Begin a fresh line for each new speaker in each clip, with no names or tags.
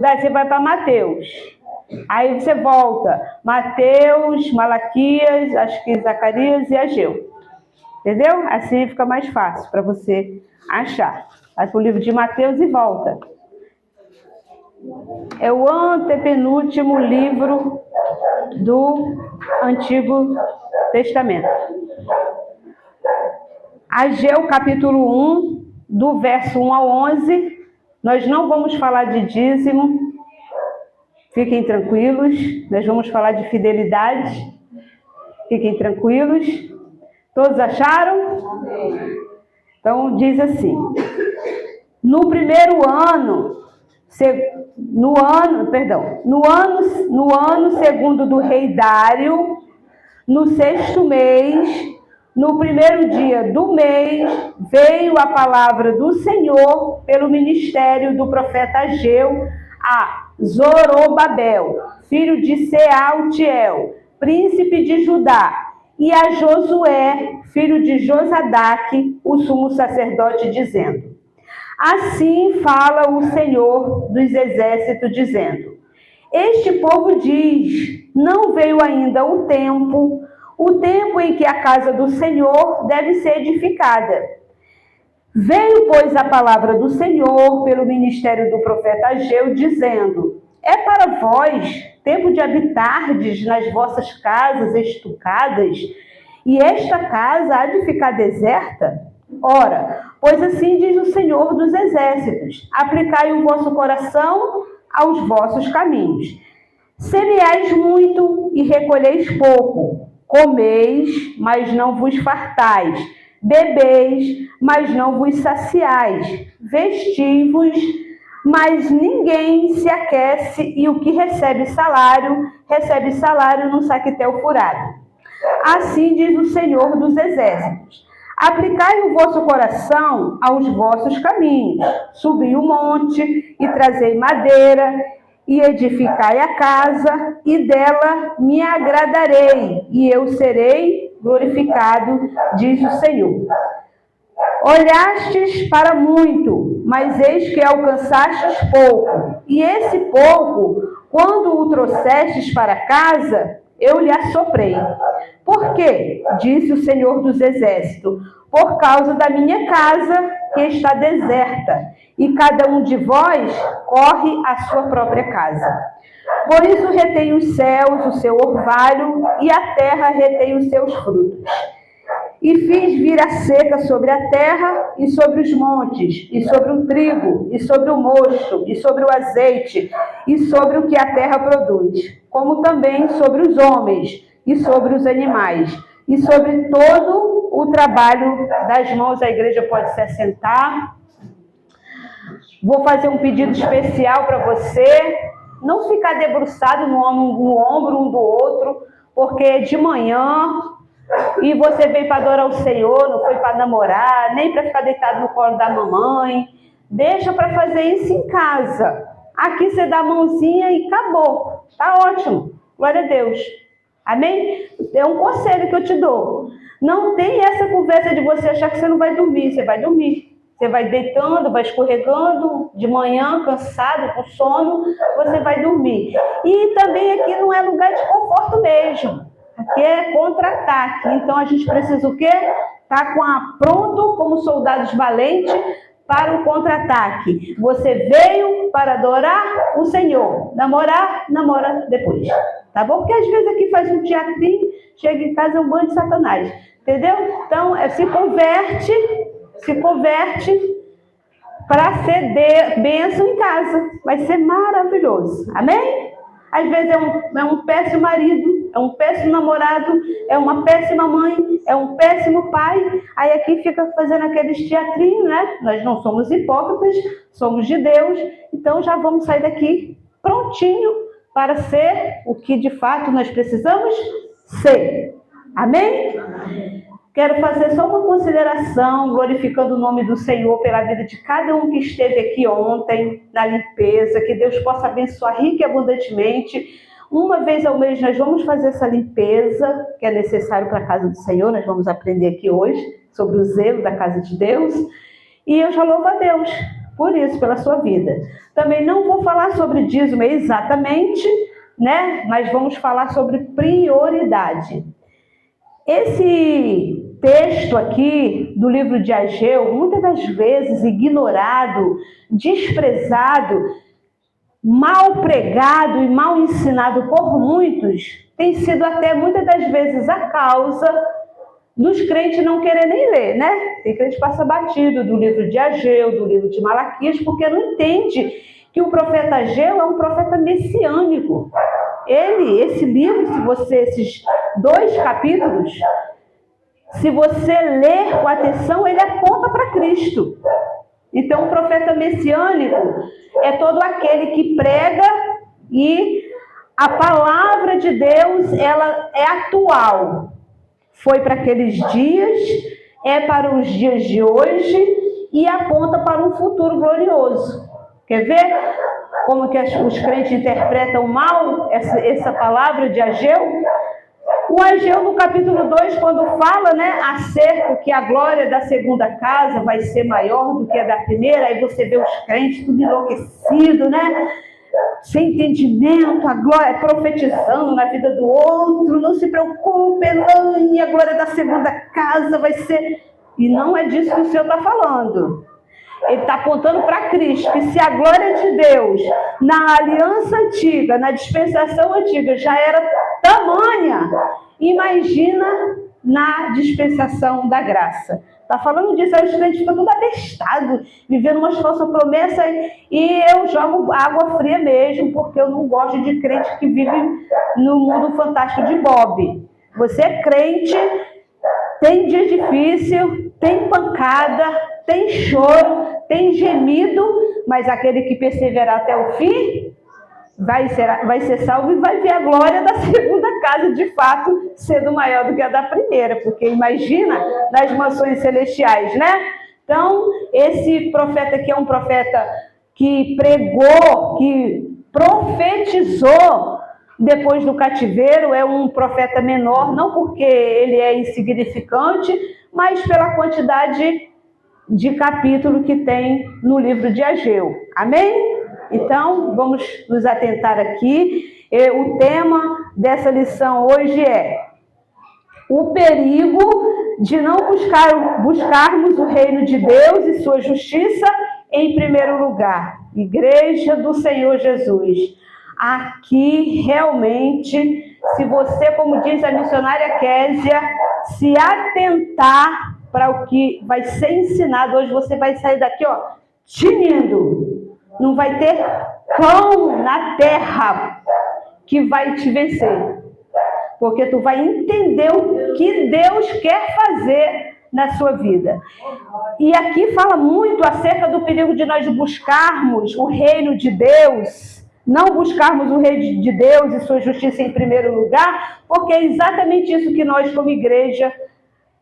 Daí você vai para Mateus. Aí você volta. Mateus, Malaquias, acho que Zacarias e Ageu. Entendeu? Assim fica mais fácil para você achar. Vai para o livro de Mateus e volta. É o antepenúltimo livro do Antigo Testamento. Ageu, capítulo 1, do verso 1 ao 11. Nós não vamos falar de dízimo. Fiquem tranquilos. Nós vamos falar de fidelidade. Fiquem tranquilos. Todos acharam? Então, diz assim. No primeiro ano... No ano segundo do rei Dário, no 6º mês, no primeiro dia do mês, veio a palavra do Senhor pelo ministério do profeta Ageu a Zorobabel, filho de Sealtiel, príncipe de Judá, e a Josué, filho de Josadaque, o sumo sacerdote, dizendo: assim fala o Senhor dos exércitos, dizendo: este povo diz, não veio ainda o tempo em que a casa do Senhor deve ser edificada. Veio, pois, a palavra do Senhor pelo ministério do profeta Ageu, dizendo: é para vós tempo de habitardes nas vossas casas estucadas, e esta casa há de ficar deserta? Ora, pois assim diz o Senhor dos exércitos: aplicai o vosso coração aos vossos caminhos. Semeais muito e recolheis pouco. Comeis, mas não vos fartais. Bebeis, mas não vos saciais. Vestivos, mas ninguém se aquece, e o que recebe salário no saquetel furado. Assim diz o Senhor dos exércitos: aplicai o vosso coração aos vossos caminhos. Subi o monte e trazei madeira, e edificai a casa, e dela me agradarei, e eu serei glorificado, diz o Senhor. Olhastes para muito, mas eis que alcançastes pouco, e esse pouco, quando o trouxestes para casa, eu lhe assoprei. Por quê? Disse o Senhor dos exércitos: por causa da minha casa, que está deserta, e cada um de vós corre à sua própria casa. Por isso retém os céus o seu orvalho, e a terra retém os seus frutos. E fiz vir a seca sobre a terra, e sobre os montes, e sobre o trigo, e sobre o mosto, e sobre o azeite, e sobre o que a terra produz, como também sobre os homens, e sobre os animais, e sobre todo o trabalho das mãos. A igreja pode se assentar. Vou fazer um pedido especial para você, não ficar debruçado no ombro um do outro, porque de manhã, e você veio para adorar o Senhor, não foi para namorar, nem para ficar deitado no colo da mamãe. Deixa para fazer isso em casa. Aqui você dá a mãozinha e acabou. Tá ótimo. Glória a Deus. Amém? É um conselho que eu te dou. Não tem essa conversa de você achar que você não vai dormir. Você vai dormir. Você vai deitando, vai escorregando, de manhã, cansado, com sono, você vai dormir. E também aqui não é lugar de conforto mesmo. Aqui é contra-ataque. Então a gente precisa o quê? Estar pronto como soldados valentes para o contra-ataque. Você veio para adorar o Senhor. Namora depois. Tá bom? Porque às vezes aqui faz um teatrinho, chega em casa é um banho de Satanás. Entendeu? Então se converte para ser bênção em casa. Vai ser maravilhoso. Amém? Às vezes é um péssimo marido, é um péssimo namorado, é uma péssima mãe, é um péssimo pai. Aí aqui fica fazendo aqueles teatrinhos, né? Nós não somos hipócritas, somos de Deus. Então já vamos sair daqui prontinho para ser o que de fato nós precisamos ser. Amém? Quero fazer só uma consideração, glorificando o nome do Senhor pela vida de cada um que esteve aqui ontem, na limpeza, que Deus possa abençoar rica e abundantemente. Uma vez ao mês nós vamos fazer essa limpeza, que é necessário para a casa do Senhor, nós vamos aprender aqui hoje sobre o zelo da casa de Deus. E eu já louvo a Deus, por isso, pela sua vida. Também não vou falar sobre dízimo exatamente, né? Mas vamos falar sobre prioridade. Esse texto aqui do livro de Ageu, muitas das vezes ignorado, desprezado, mal pregado e mal ensinado por muitos, tem sido até muitas das vezes a causa dos crentes não querer nem ler, né? Tem crente que passa batido do livro de Ageu, do livro de Malaquias, porque não entende que o profeta Ageu é um profeta messiânico. Esse livro, esses 2 capítulos, se você ler com atenção, ele aponta para Cristo. Então, o profeta messiânico é todo aquele que prega e a palavra de Deus, ela é atual. Foi para aqueles dias, é para os dias de hoje e aponta para um futuro glorioso. Quer ver como que os crentes interpretam mal essa palavra de Ageu? O Ageu, no capítulo 2, quando fala, né, acerca que a glória da segunda casa vai ser maior do que a da primeira, aí você vê os crentes tudo enlouquecido, né? Sem entendimento, a glória profetizando na vida do outro, não se preocupe, Elane, a glória da segunda casa vai ser... E não é disso que o Senhor está falando. Ele está apontando para Cristo, que se a glória de Deus na aliança antiga, na dispensação antiga, já era tamanha, imagina na dispensação da graça. Está falando disso, aí os crentes ficam tudo abestados, vivendo umas falsas promessas, e eu jogo água fria mesmo, porque eu não gosto de crente que vive no mundo fantástico de Bob. Você é crente, tem dia difícil, tem pancada, tem choro, tem gemido, mas aquele que perseverar até o fim vai ser salvo e vai ver a glória da segunda casa, de fato, sendo maior do que a da primeira, porque imagina nas mansões celestiais, né? Então, esse profeta aqui é um profeta que pregou, que profetizou depois do cativeiro, é um profeta menor, não porque ele é insignificante, mas pela quantidade de capítulo que tem no livro de Ageu. Amém? Então, vamos nos atentar aqui. O tema dessa lição hoje é o perigo de não buscarmos o reino de Deus e sua justiça em primeiro lugar. Igreja do Senhor Jesus. Aqui, realmente, se você, como diz a missionária Késia, se atentar para o que vai ser ensinado hoje, você vai sair daqui, ó, tinindo. Não vai ter pão na terra que vai te vencer. Porque tu vai entender o que Deus quer fazer na sua vida. E aqui fala muito acerca do perigo de nós buscarmos o reino de Deus, não buscarmos o reino de Deus e sua justiça em primeiro lugar, porque é exatamente isso que nós, como igreja,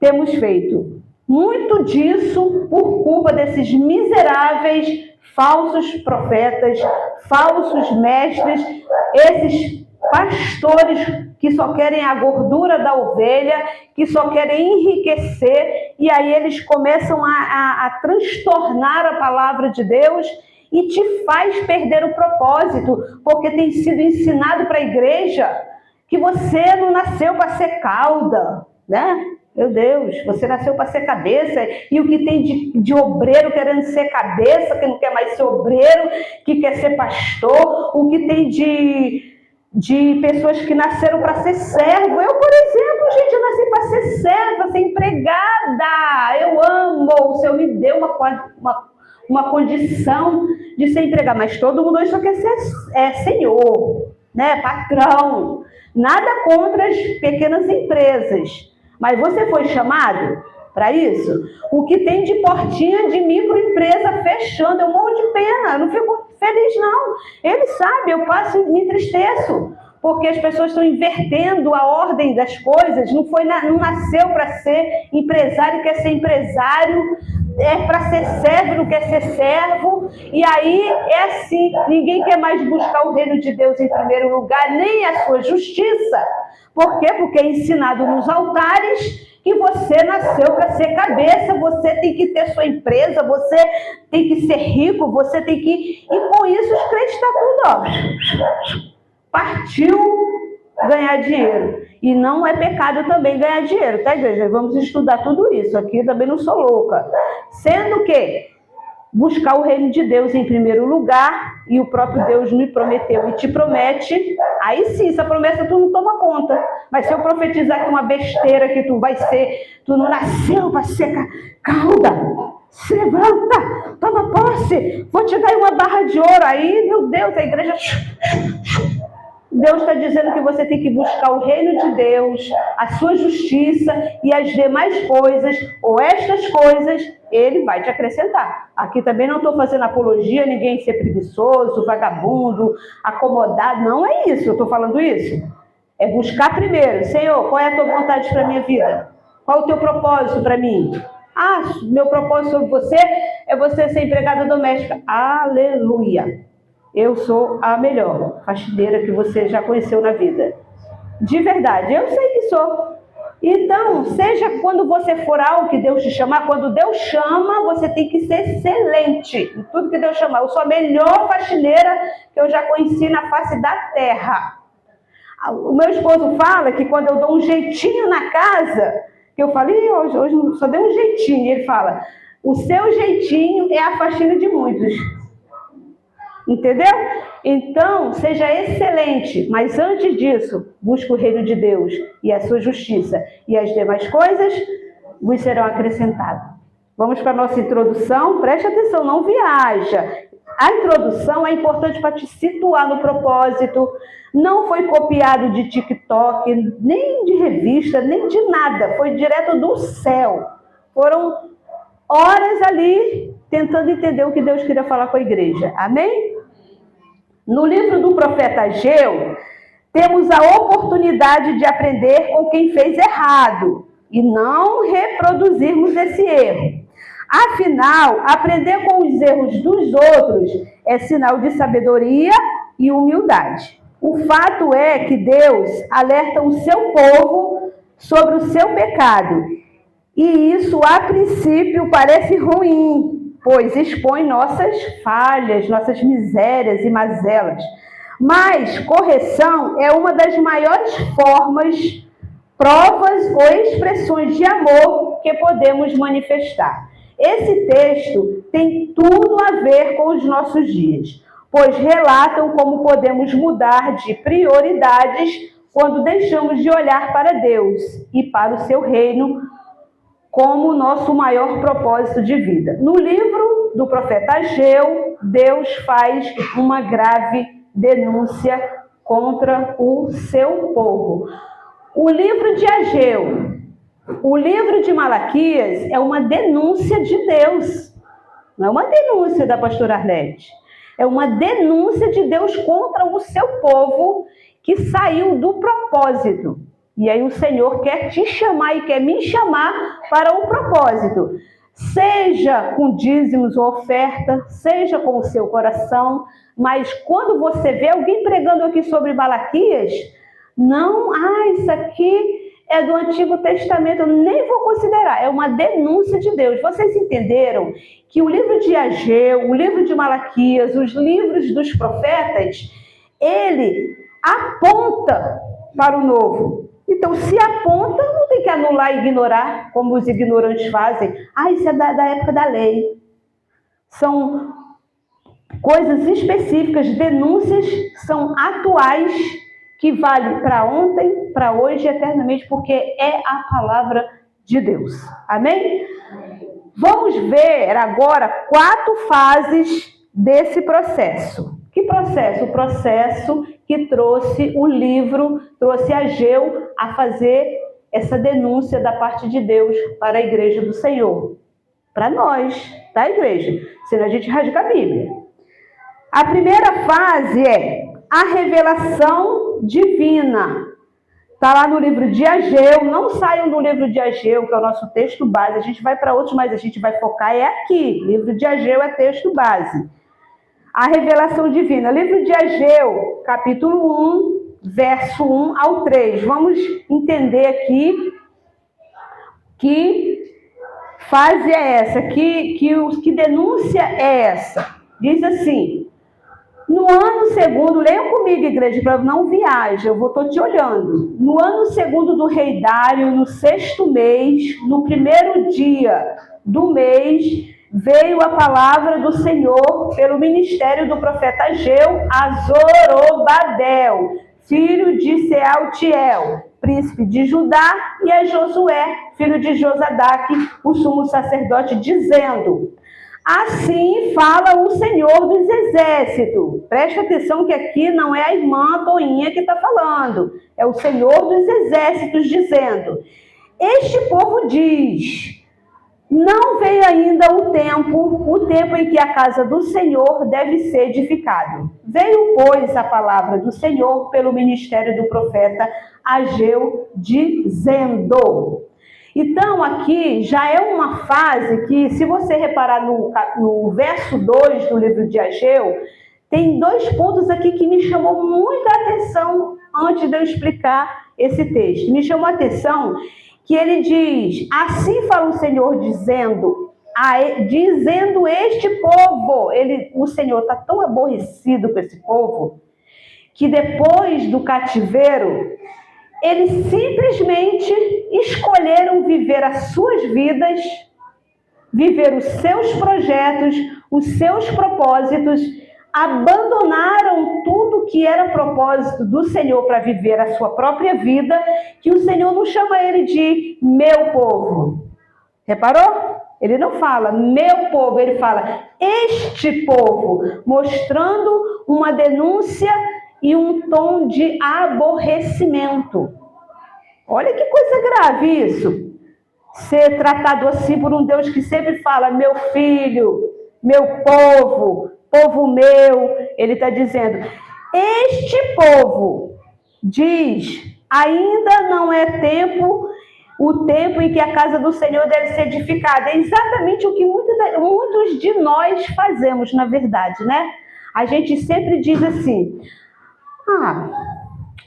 temos feito. Muito disso por culpa desses miseráveis falsos profetas, falsos mestres, esses pastores que só querem a gordura da ovelha, que só querem enriquecer, e aí eles começam a transtornar a palavra de Deus e te faz perder o propósito, porque tem sido ensinado para a igreja que você não nasceu para ser cauda, né? Meu Deus, você nasceu para ser cabeça, e o que tem de obreiro querendo ser cabeça, que não quer mais ser obreiro, que quer ser pastor, o que tem de pessoas que nasceram para ser servo. Eu, por exemplo, gente, eu nasci para ser serva, ser empregada. Eu amo, o Senhor me deu uma condição de ser empregada, mas todo mundo hoje só quer ser senhor, né? Patrão. Nada contra as pequenas empresas. Mas você foi chamado para isso? O que tem de portinha de microempresa fechando, eu morro de pena, eu não fico feliz não. Ele sabe, eu passo e me entristeço, porque as pessoas estão invertendo a ordem das coisas, não nasceu para ser empresário, quer ser empresário, é para ser servo, não quer ser servo, e aí é assim, ninguém quer mais buscar o reino de Deus em primeiro lugar, nem a sua justiça. Por quê? Porque é ensinado nos altares que você nasceu para ser cabeça, você tem que ter sua empresa, você tem que ser rico, você tem que... E com isso os crentes estão tudo, ó. Partiu ganhar dinheiro. E não é pecado também ganhar dinheiro, tá, igreja? Vamos estudar tudo isso. Aqui também não sou louca. Sendo que buscar o reino de Deus em primeiro lugar, e o próprio Deus me prometeu e te promete, aí sim, essa promessa tu não toma conta. Mas se eu profetizar que uma besteira que tu vai ser, tu não nasceu para ser cauda, se levanta, toma posse, vou te dar uma barra de ouro. Aí, meu Deus, a igreja... Deus está dizendo que você tem que buscar o reino de Deus, a sua justiça e as demais coisas, ou estas coisas, Ele vai te acrescentar. Aqui também não estou fazendo apologia a ninguém ser preguiçoso, vagabundo, acomodado, não é isso, eu estou falando isso. É buscar primeiro, Senhor, qual é a tua vontade para a minha vida? Qual é o teu propósito para mim? Ah, meu propósito sobre você é você ser empregada doméstica. Aleluia! Eu sou a melhor faxineira que você já conheceu na vida. De verdade, eu sei que sou. Então, seja quando você for algo que Deus te chamar, quando Deus chama, você tem que ser excelente em tudo que Deus chamar. Eu sou a melhor faxineira que eu já conheci na face da terra. O meu esposo fala que quando eu dou um jeitinho na casa, que eu falo, hoje só dei um jeitinho, ele fala, o seu jeitinho é a faxina de muitos. Entendeu? Então, seja excelente, mas antes disso, busque o reino de Deus e a sua justiça, e as demais coisas vos serão acrescentadas. Vamos para a nossa introdução, preste atenção, não viaja. A introdução é importante para te situar no propósito, não foi copiado de TikTok, nem de revista, nem de nada, foi direto do céu. Foram horas ali tentando entender o que Deus queria falar com a igreja. Amém? No livro do profeta Ageu, temos a oportunidade de aprender com quem fez errado e não reproduzirmos esse erro. Afinal, aprender com os erros dos outros é sinal de sabedoria e humildade. O fato é que Deus alerta o seu povo sobre o seu pecado. E isso, a princípio, parece ruim, pois expõe nossas falhas, nossas misérias e mazelas. Mas correção é uma das maiores formas, provas ou expressões de amor que podemos manifestar. Esse texto tem tudo a ver com os nossos dias, pois relatam como podemos mudar de prioridades quando deixamos de olhar para Deus e para o seu reino como nosso maior propósito de vida. No livro do profeta Ageu, Deus faz uma grave denúncia contra o seu povo. O livro de Ageu, o livro de Malaquias é uma denúncia de Deus. Não é uma denúncia da pastora Arlete. É uma denúncia de Deus contra o seu povo que saiu do propósito. E aí o Senhor quer te chamar e quer me chamar para o propósito. Seja com dízimos ou oferta, seja com o seu coração, mas quando você vê alguém pregando aqui sobre Malaquias, não, isso aqui é do Antigo Testamento, eu nem vou considerar, é uma denúncia de Deus. Vocês entenderam que o livro de Ageu, o livro de Malaquias, os livros dos profetas, ele aponta para o novo. Então, se aponta, não tem que anular e ignorar, como os ignorantes fazem. Isso é da época da lei. São coisas específicas, denúncias são atuais, que valem para ontem, para hoje e eternamente, porque é a palavra de Deus. Amém? Vamos ver agora 4 fases desse processo. Que processo? O processo que trouxe o livro, trouxe Ageu a fazer essa denúncia da parte de Deus para a igreja do Senhor. Para nós, tá, igreja? Senão a gente rasga a Bíblia. A primeira fase é a revelação divina. Está lá no livro de Ageu. Não saiam do livro de Ageu, que é o nosso texto base. A gente vai para outros, mas a gente vai focar aqui. Livro de Ageu é texto base. A revelação divina. Livro de Ageu, capítulo 1, verso 1 ao 3. Vamos entender aqui Que fase é essa? Que denúncia é essa? Diz assim: no ano segundo, leiam comigo, igreja, para não viajar, estou te olhando. No ano segundo do rei Dário, no 6º mês, no 1º dia do mês, veio a palavra do Senhor pelo ministério do profeta Ageu a Zorobabel, filho de Sealtiel, príncipe de Judá, e a Josué, filho de Josadaque, o sumo sacerdote, dizendo: assim fala o Senhor dos Exércitos. Preste atenção que aqui não é a irmã Toinha que está falando. É o Senhor dos Exércitos dizendo: este povo diz, não veio ainda o tempo em que a casa do Senhor deve ser edificada. Veio, pois, a palavra do Senhor pelo ministério do profeta Ageu, dizendo. Então, aqui já é uma fase que, se você reparar no verso 2 do livro de Ageu, tem 2 pontos aqui que me chamou muita atenção antes de eu explicar esse texto. Me chamou a atenção que ele diz: assim fala o Senhor dizendo este povo. O Senhor está tão aborrecido com esse povo, que depois do cativeiro, eles simplesmente escolheram viver as suas vidas, viver os seus projetos, os seus propósitos, abandonaram tudo que era propósito do Senhor para viver a sua própria vida, que o Senhor não chama ele de meu povo. Reparou? Ele não fala meu povo, ele fala este povo, mostrando uma denúncia e um tom de aborrecimento. Olha que coisa grave isso. Ser tratado assim por um Deus que sempre fala meu filho, meu povo, povo meu. Ele está dizendo, este povo diz, ainda não é o tempo em que a casa do Senhor deve ser edificada. É exatamente o que muitos de nós fazemos, na verdade, né? A gente sempre diz assim: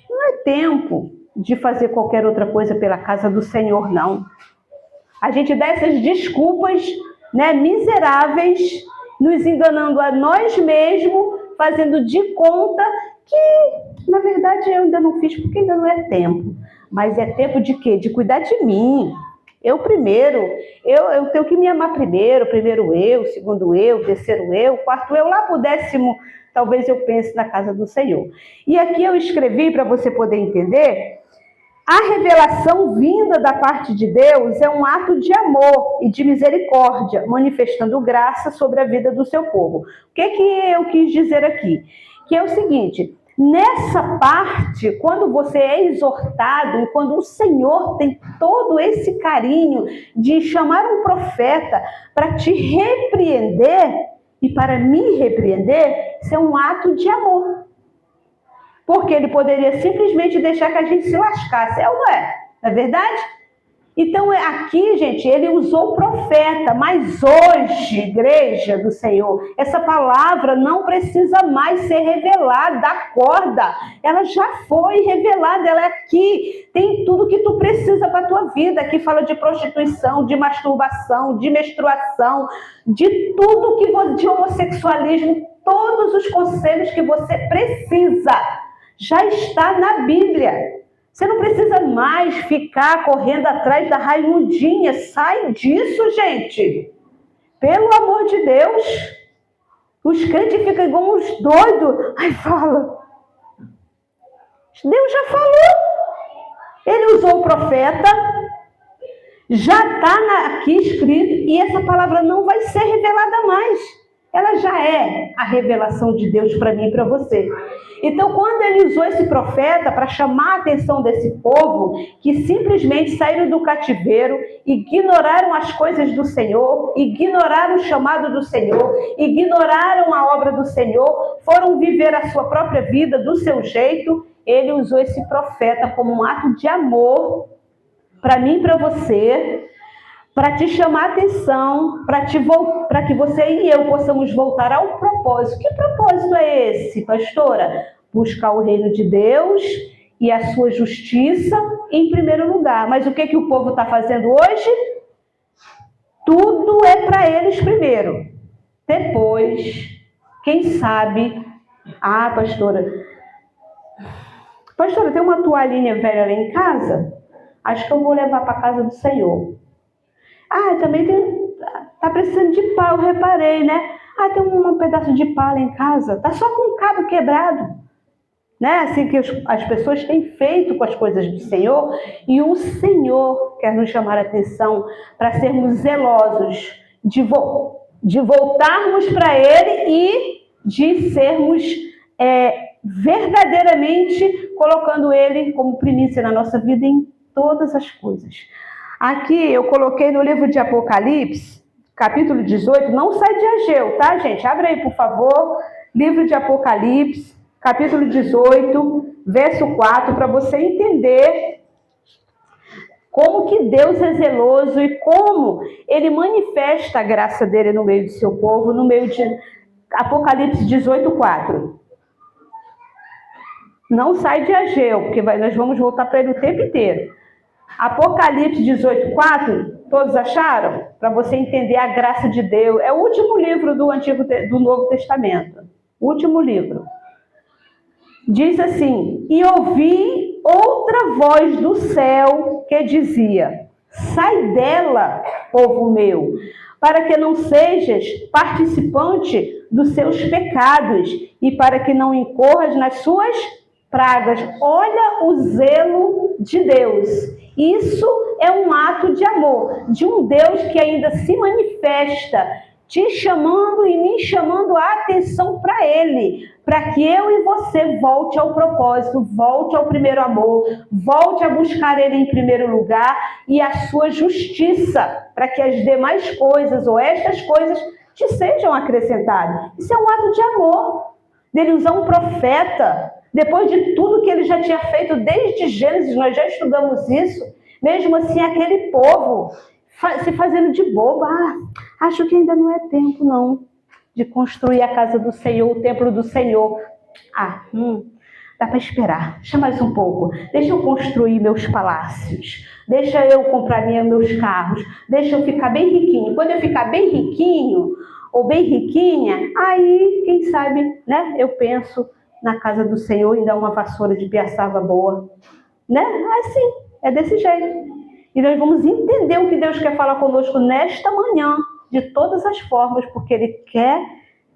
não é tempo de fazer qualquer outra coisa pela casa do Senhor, não. A gente dá essas desculpas, né, miseráveis, nos enganando a nós mesmos, fazendo de conta que, na verdade, eu ainda não fiz porque ainda não é tempo. Mas é tempo de quê? De cuidar de mim. Eu primeiro, eu tenho que me amar primeiro eu, segundo eu, terceiro eu, quarto eu, lá pro 10º, talvez eu pense na casa do Senhor. E aqui eu escrevi para você poder entender, a revelação vinda da parte de Deus é um ato de amor e de misericórdia, manifestando graça sobre a vida do seu povo. O que eu quis dizer aqui? Que é o seguinte: nessa parte, quando você é exortado e quando o Senhor tem todo esse carinho de chamar um profeta para te repreender e para me repreender, isso é um ato de amor. Porque ele poderia simplesmente deixar que a gente se lascasse, é ou não é? Não é verdade? Então, aqui, gente, ele usou o profeta, mas hoje, igreja do Senhor, essa palavra não precisa mais ser revelada, acorda, ela já foi revelada, ela é aqui, tem tudo que tu precisa para a tua vida, aqui fala de prostituição, de masturbação, de menstruação, de tudo de homossexualismo, todos os conselhos que você precisa, já está na Bíblia. Você não precisa mais ficar correndo atrás da Raimundinha. Sai disso, gente. Pelo amor de Deus. Os crentes ficam igual uns doidos. Aí fala. Deus já falou. Ele usou o profeta. Já está aqui escrito. E essa palavra não vai ser revelada mais. Ela já é a revelação de Deus para mim e para você. Então, quando ele usou esse profeta para chamar a atenção desse povo, que simplesmente saíram do cativeiro, ignoraram as coisas do Senhor, ignoraram o chamado do Senhor, ignoraram a obra do Senhor, foram viver a sua própria vida do seu jeito, ele usou esse profeta como um ato de amor para mim e para você, para te chamar a atenção, para que você e eu possamos voltar ao propósito. Que propósito é esse, pastora? Buscar o reino de Deus e a sua justiça em primeiro lugar. Mas o que o povo está fazendo hoje? Tudo é para eles primeiro. Depois, quem sabe... pastora, tem uma toalhinha velha lá em casa? Acho que eu vou levar para a casa do Senhor. Também tá precisando de pau, eu reparei, né? Tem um pedaço de pau em casa. Tá só com um cabo quebrado. Né? Assim que as pessoas têm feito com as coisas do Senhor. E o Senhor quer nos chamar a atenção para sermos zelosos, de voltarmos para Ele e de sermos verdadeiramente colocando Ele como primícia na nossa vida em todas as coisas. Aqui eu coloquei no livro de Apocalipse, capítulo 18, não sai de Ageu, tá, gente? Abre aí, por favor, livro de Apocalipse, capítulo 18, verso 4, para você entender como que Deus é zeloso e como Ele manifesta a graça dele no meio do seu povo, no meio de Apocalipse 18, 4. Não sai de Ageu, porque nós vamos voltar para ele o tempo inteiro. Apocalipse 18, 4, todos acharam? Para você entender a graça de Deus. É o último livro do Novo Testamento. Último livro. Diz assim: e ouvi outra voz do céu que dizia: sai dela, povo meu, para que não sejas participante dos seus pecados e para que não incorras nas suas pragas. Olha o zelo de Deus. Isso é um ato de amor, de um Deus que ainda se manifesta, te chamando e me chamando a atenção para Ele, para que eu e você volte ao propósito, volte ao primeiro amor, volte a buscar Ele em primeiro lugar e a sua justiça, para que as demais coisas ou estas coisas te sejam acrescentadas. Isso é um ato de amor, dele usar um profeta, depois de tudo que ele já tinha feito desde Gênesis, nós já estudamos isso. Mesmo assim, aquele povo se fazendo de bobo. Acho que ainda não é tempo, não, de construir a casa do Senhor, o templo do Senhor. Dá para esperar. Deixa mais um pouco. Deixa eu construir meus palácios. Deixa eu comprar meus carros. Deixa eu ficar bem riquinho. Quando eu ficar bem riquinho ou bem riquinha, aí, quem sabe, né, eu penso na casa do Senhor e dar uma vassoura de piaçava boa. Né? Assim, é desse jeito. E nós vamos entender o que Deus quer falar conosco nesta manhã, de todas as formas, porque Ele quer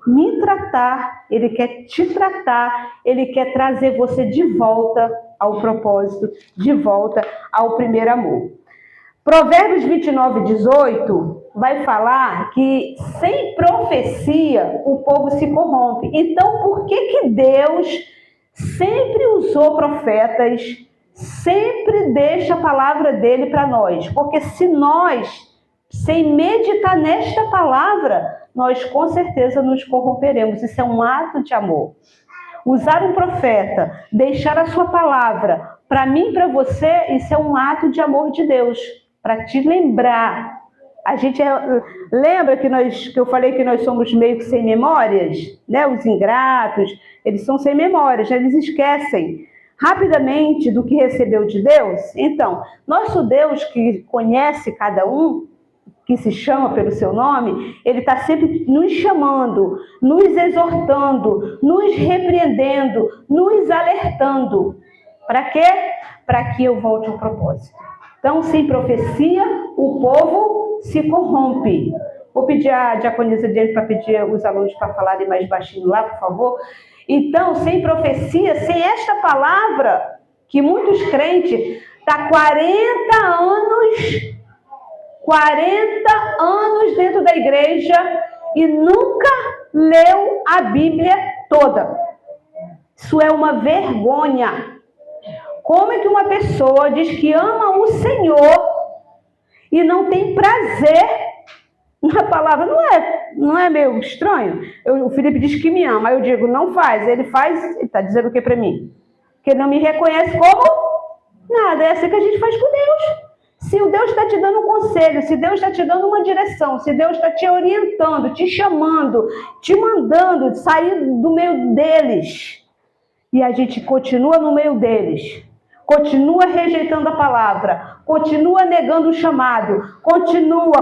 me tratar, Ele quer te tratar, Ele quer trazer você de volta ao propósito, de volta ao primeiro amor. Provérbios 29, 18 vai falar que sem profecia o povo se corrompe. Então, por que Deus sempre usou profetas, sempre deixa a palavra dele para nós? Porque se nós, sem meditar nesta palavra, nós com certeza nos corromperemos. Isso é um ato de amor. Usar um profeta, deixar a sua palavra, para mim e para você, isso é um ato de amor de Deus, para te lembrar. A gente lembra que eu falei que nós somos meio que sem memórias, né? Os ingratos, eles são sem memórias, eles esquecem rapidamente do que recebeu de Deus. Então, nosso Deus que conhece cada um, que se chama pelo seu nome, Ele está sempre nos chamando, nos exortando, nos repreendendo, nos alertando. Para quê? Para que eu volte ao propósito. Então, sem profecia, o povo se corrompe. Vou pedir a diaconisa dele para pedir os alunos para falarem mais baixinho lá, por favor. Então, sem profecia, sem esta palavra, que muitos crentes estão 40 anos dentro da igreja e nunca leu a Bíblia toda. Isso é uma vergonha. Como é que uma pessoa diz que ama o Senhor e não tem prazer na palavra? Não é meio estranho? O Felipe diz que me ama, aí eu digo, não faz. Ele faz, ele está dizendo o que para mim? Que ele não me reconhece como nada. É assim que a gente faz com Deus. Se o Deus está te dando um conselho, se Deus está te dando uma direção, se Deus está te orientando, te chamando, te mandando sair do meio deles, e a gente continua no meio deles, continua rejeitando a palavra, continua negando o chamado, continua,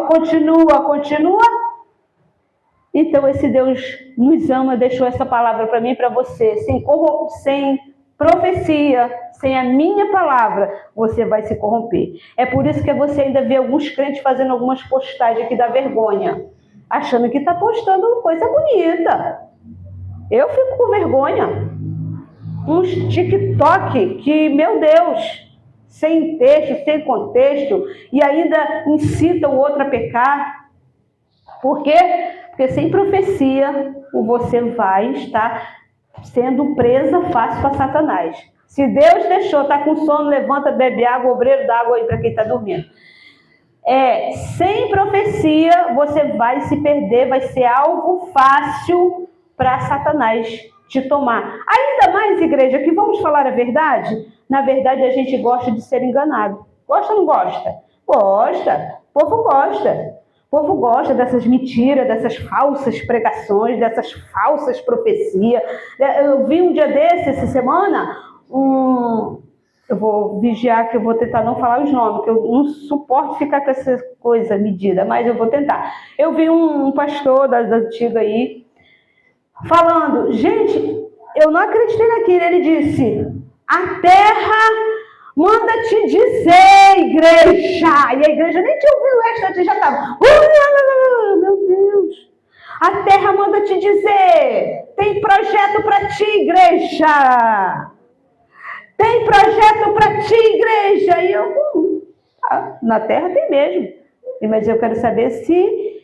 então esse Deus nos ama, deixou essa palavra para mim e para você, sem profecia, sem a minha palavra, você vai se corromper. É por isso que você ainda vê alguns crentes fazendo algumas postagens que dá vergonha, achando que está postando coisa bonita. Eu fico com vergonha. Uns TikTok que, meu Deus, sem texto, sem contexto, e ainda incita o outro a pecar. Por quê? Porque sem profecia, você vai estar sendo presa fácil para Satanás. Se Deus deixou, está com sono, levanta, bebe água, obreiro dá água aí para quem está dormindo. Sem profecia, você vai se perder, vai ser algo fácil para Satanás te tomar. Ainda mais, igreja, que vamos falar a verdade? Na verdade, a gente gosta de ser enganado. Gosta ou não gosta? Gosta. O povo gosta. O povo gosta dessas mentiras, dessas falsas pregações, dessas falsas profecias. Eu vi um dia desse, essa semana, eu vou vigiar que eu vou tentar não falar os nomes, que eu não suporto ficar com essa coisa medida, mas eu vou tentar. Eu vi um pastor das antigas aí, falando, gente, eu não acreditei naquilo. Ele disse, a terra manda te dizer, igreja. E a igreja nem tinha ouvido o restante, já estava, meu Deus. A terra manda te dizer, tem projeto para ti, igreja. Tem projeto para ti, igreja. E eu, na terra tem mesmo. Mas eu quero saber se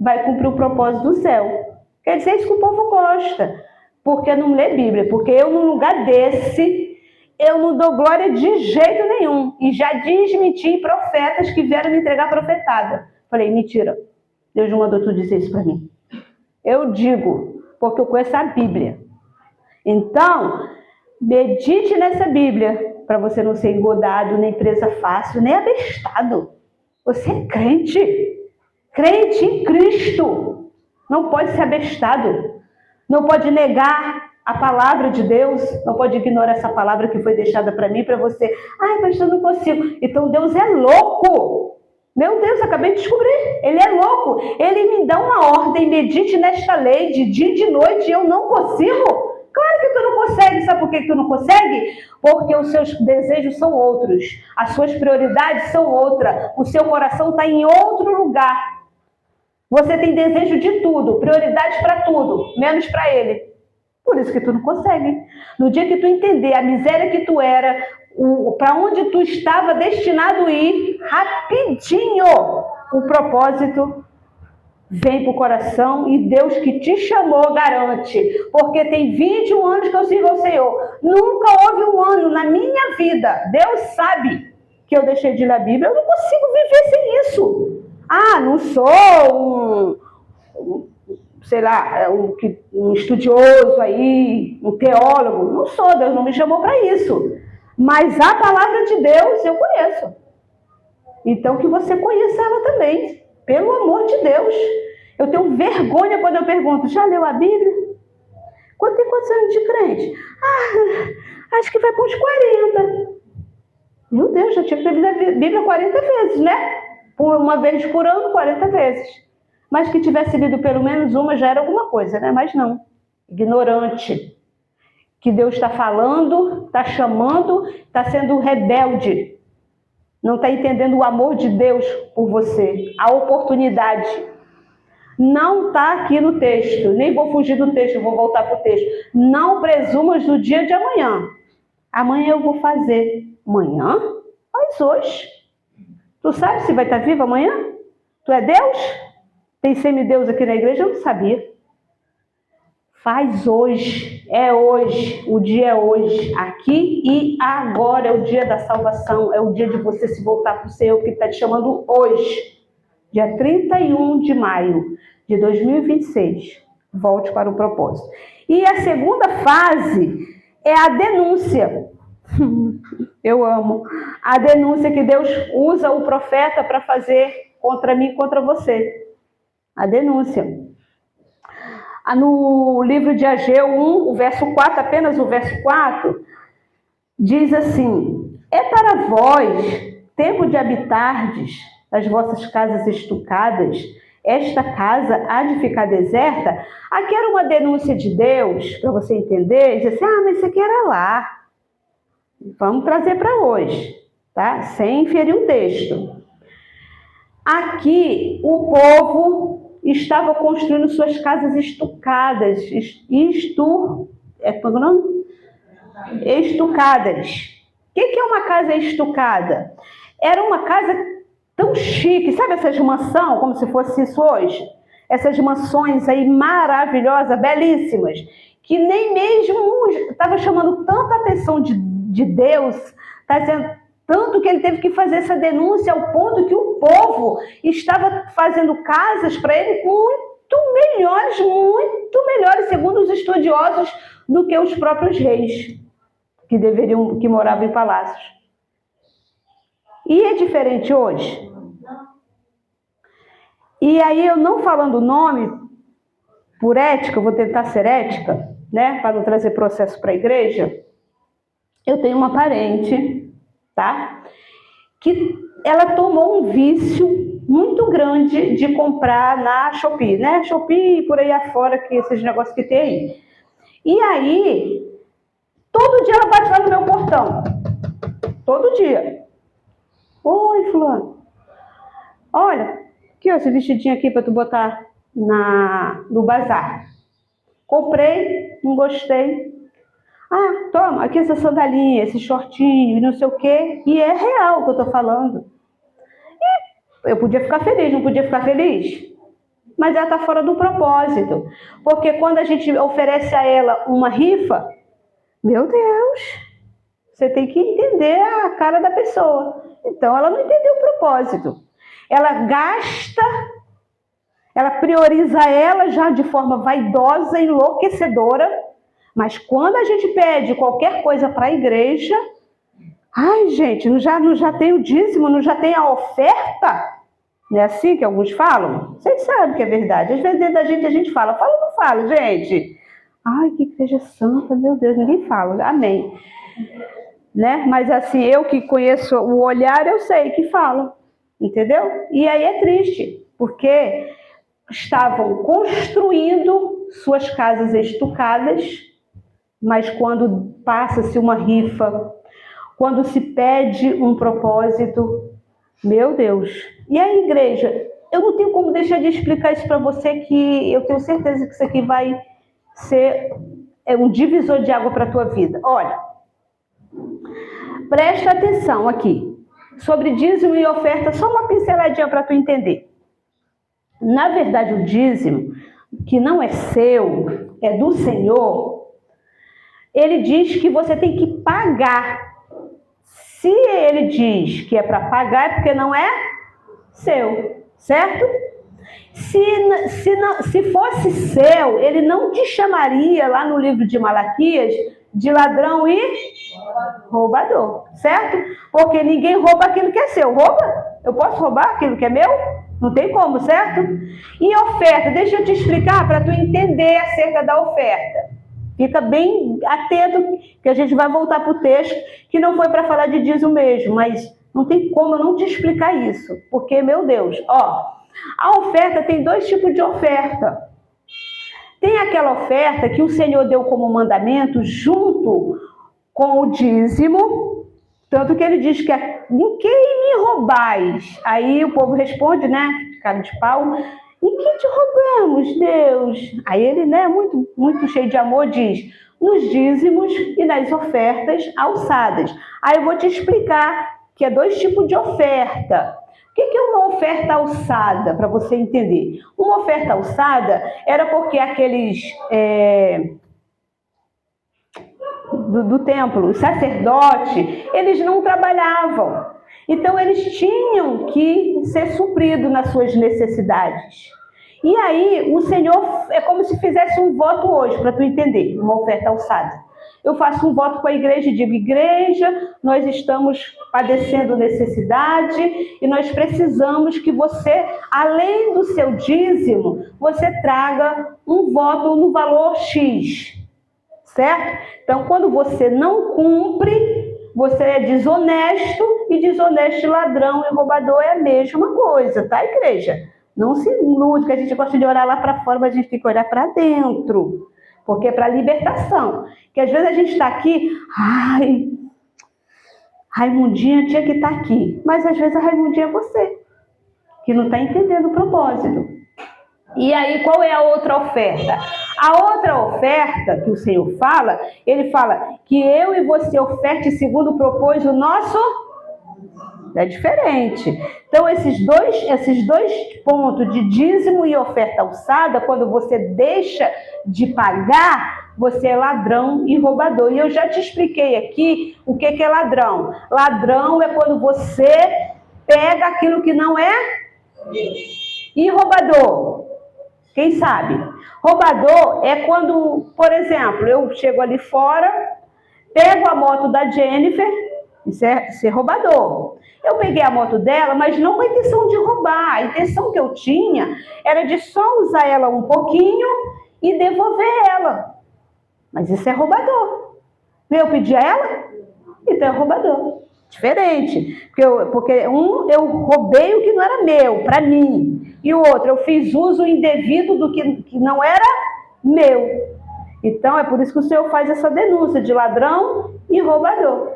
vai cumprir o propósito do céu. Quer dizer, isso que o povo gosta. Porque não lê Bíblia. Porque eu, num lugar desse, eu não dou glória de jeito nenhum. E já desmenti profetas que vieram me entregar profetada. Falei, mentira. Deus não mandou tu dizer isso para mim. Eu digo, porque eu conheço a Bíblia. Então, medite nessa Bíblia, para você não ser engodado, nem presa fácil, nem abestado. Você é crente. Crente em Cristo. Não pode ser abestado. Não pode negar a palavra de Deus. Não pode ignorar essa palavra que foi deixada para mim, para você. Ai, mas eu não consigo. Então Deus é louco. Meu Deus, acabei de descobrir. Ele é louco. Ele me dá uma ordem, medite nesta lei de dia e de noite, e eu não consigo. Claro que tu não consegue. Sabe por que tu não consegue? Porque os seus desejos são outros. As suas prioridades são outras. O seu coração está em outro lugar. Você tem desejo de tudo, prioridade para tudo, menos para ele. Por isso que tu não consegue. No dia que tu entender a miséria que tu era, para onde tu estava destinado a ir, rapidinho o propósito vem para o coração e Deus que te chamou garante. Porque tem 21 anos que eu sirvo ao Senhor. Nunca houve um ano na minha vida, Deus sabe, que eu deixei de ler a Bíblia. Eu não consigo viver sem isso. Não sou sei lá, um estudioso aí, um teólogo. Não sou, Deus não me chamou para isso. Mas a palavra de Deus eu conheço. Então que você conheça ela também. Pelo amor de Deus. Eu tenho vergonha quando eu pergunto, já leu a Bíblia? Tem quantos anos de crente? Acho que vai para uns 40. Meu Deus, já tinha que ter lido a Bíblia 40 vezes, né? Uma vez por ano, 40 vezes. Mas que tivesse lido pelo menos uma já era alguma coisa, né? Mas não. Ignorante. Que Deus está falando, está chamando, está sendo rebelde. Não está entendendo o amor de Deus por você. A oportunidade. Não está aqui no texto. Nem vou fugir do texto, vou voltar para o texto. Não presumas do dia de amanhã. Amanhã eu vou fazer. Amanhã? Mas hoje. Tu sabe se vai estar vivo amanhã? Tu é Deus? Tem semideus aqui na igreja? Eu não sabia. Faz hoje. É hoje. O dia é hoje. Aqui e agora é o dia da salvação. É o dia de você se voltar para o Senhor que está te chamando hoje. Dia 31 de maio de 2026. Volte para o propósito. E a segunda fase é a denúncia. Eu amo. A denúncia que Deus usa o profeta para fazer contra mim e contra você. A denúncia. No livro de Ageu 1, o verso 4, apenas o verso 4, diz assim: É para vós tempo de habitardes as vossas casas estucadas, esta casa há de ficar deserta? Aqui era uma denúncia de Deus, para você entender, dizer assim, mas isso aqui era lá. Vamos trazer para hoje, tá? Sem inferir o texto. Aqui o povo estava construindo suas casas estucadas. Como é o nome? Estucadas. O que é uma casa estucada? Era uma casa tão chique, sabe essas mansões, como se fosse isso hoje? Essas mansões aí maravilhosas, belíssimas, que nem mesmo estava chamando tanta atenção de Deus, está dizendo tanto que ele teve que fazer essa denúncia ao ponto que o povo estava fazendo casas para ele muito melhores, segundo os estudiosos, do que os próprios reis que moravam em palácios. E é diferente hoje? E aí, eu não falando o nome, por ética, eu vou tentar ser ética, né, para não trazer processo para a igreja. Eu tenho uma parente, tá, que ela tomou um vício muito grande de comprar na Shopee, né, Shopee e por aí afora, que esses negócios que tem aí. E aí, todo dia ela bate lá no meu portão, todo dia. Oi, fulano, olha, aqui ó, esse vestidinho aqui para tu botar no bazar. Comprei, não gostei. Toma, aqui essa sandalinha, esse shortinho, não sei o quê. E é real o que eu tô falando. E eu podia ficar feliz, não podia ficar feliz? Mas ela tá fora do propósito. Porque quando a gente oferece a ela uma rifa, meu Deus, você tem que entender a cara da pessoa. Então, ela não entendeu o propósito. Ela gasta, ela prioriza ela já de forma vaidosa, enlouquecedora, mas quando a gente pede qualquer coisa para a igreja, gente, não já tem o dízimo, não já tem a oferta? Não é assim que alguns falam? Vocês sabem que é verdade. Às vezes dentro da gente a gente fala ou não fala, gente? Que igreja santa, meu Deus, ninguém fala. Amém. Né? Mas assim, eu que conheço o olhar, eu sei que fala, entendeu? E aí é triste, porque estavam construindo suas casas estucadas, mas quando passa-se uma rifa, quando se pede um propósito, meu Deus. E a igreja, eu não tenho como deixar de explicar isso para você, que eu tenho certeza que isso aqui vai ser um divisor de água para a tua vida. Olha, presta atenção aqui, sobre dízimo e oferta, só uma pinceladinha para tu entender. Na verdade, o dízimo, que não é seu, é do Senhor, ele diz que você tem que pagar. Se ele diz que é para pagar, é porque não é seu, certo? Se fosse seu, ele não te chamaria lá no livro de Malaquias de ladrão e roubador, certo? Porque ninguém rouba aquilo que é seu. Rouba? Eu posso roubar aquilo que é meu? Não tem como, certo? E oferta, deixa eu te explicar para tu entender acerca da oferta. Fica bem atento, que a gente vai voltar para o texto, que não foi para falar de dízimo mesmo, mas não tem como eu não te explicar isso. Porque, meu Deus, a oferta tem dois tipos de oferta. Tem aquela oferta que o Senhor deu como mandamento junto com o dízimo, tanto que ele diz que em quem me roubais? Aí o povo responde, né, cara de pau, em que te roubamos, Deus? Aí ele, né, muito, muito cheio de amor, diz, nos dízimos e nas ofertas alçadas. Aí eu vou te explicar que é dois tipos de oferta. O que é uma oferta alçada, para você entender? Uma oferta alçada era porque aqueles do templo, os sacerdotes, eles não trabalhavam. Então, eles tinham que ser supridos nas suas necessidades. E aí, o Senhor, é como se fizesse um voto hoje, para tu entender, uma oferta alçada. Eu faço um voto com a igreja e digo, igreja, nós estamos padecendo necessidade e nós precisamos que você, além do seu dízimo, você traga um voto no valor X, certo? Então, quando você não cumpre, você é desonesto, e desonesto, ladrão e roubador é a mesma coisa, tá, igreja? Não se ilude, que a gente gosta de orar lá para fora, mas a gente tem que olhar para dentro, porque é para libertação. Que às vezes a gente está aqui, ai, Raimundinha tinha que estar aqui, mas às vezes a Raimundinha é você, que não está entendendo o propósito. E aí, qual é a outra oferta? A outra oferta que o Senhor fala, ele fala que eu e você oferte segundo propôs o nosso... É diferente. Então, esses dois pontos de dízimo e oferta alçada, quando você deixa de pagar, você é ladrão e roubador. E eu já te expliquei aqui o que é ladrão. Ladrão é quando você pega aquilo que não é... E roubador? Quem sabe? Roubador é quando, por exemplo, eu chego ali fora, pego a moto da Jennifer, isso é ser roubador. Eu peguei a moto dela, mas não com a intenção de roubar. A intenção que eu tinha era de só usar ela um pouquinho e devolver ela. Mas isso é roubador. Eu pedi a ela, então é roubador. Diferente. Porque eu roubei o que não era meu, para mim. E o outro, eu fiz uso indevido do que não era meu. Então, é por isso que o Senhor faz essa denúncia de ladrão e roubador.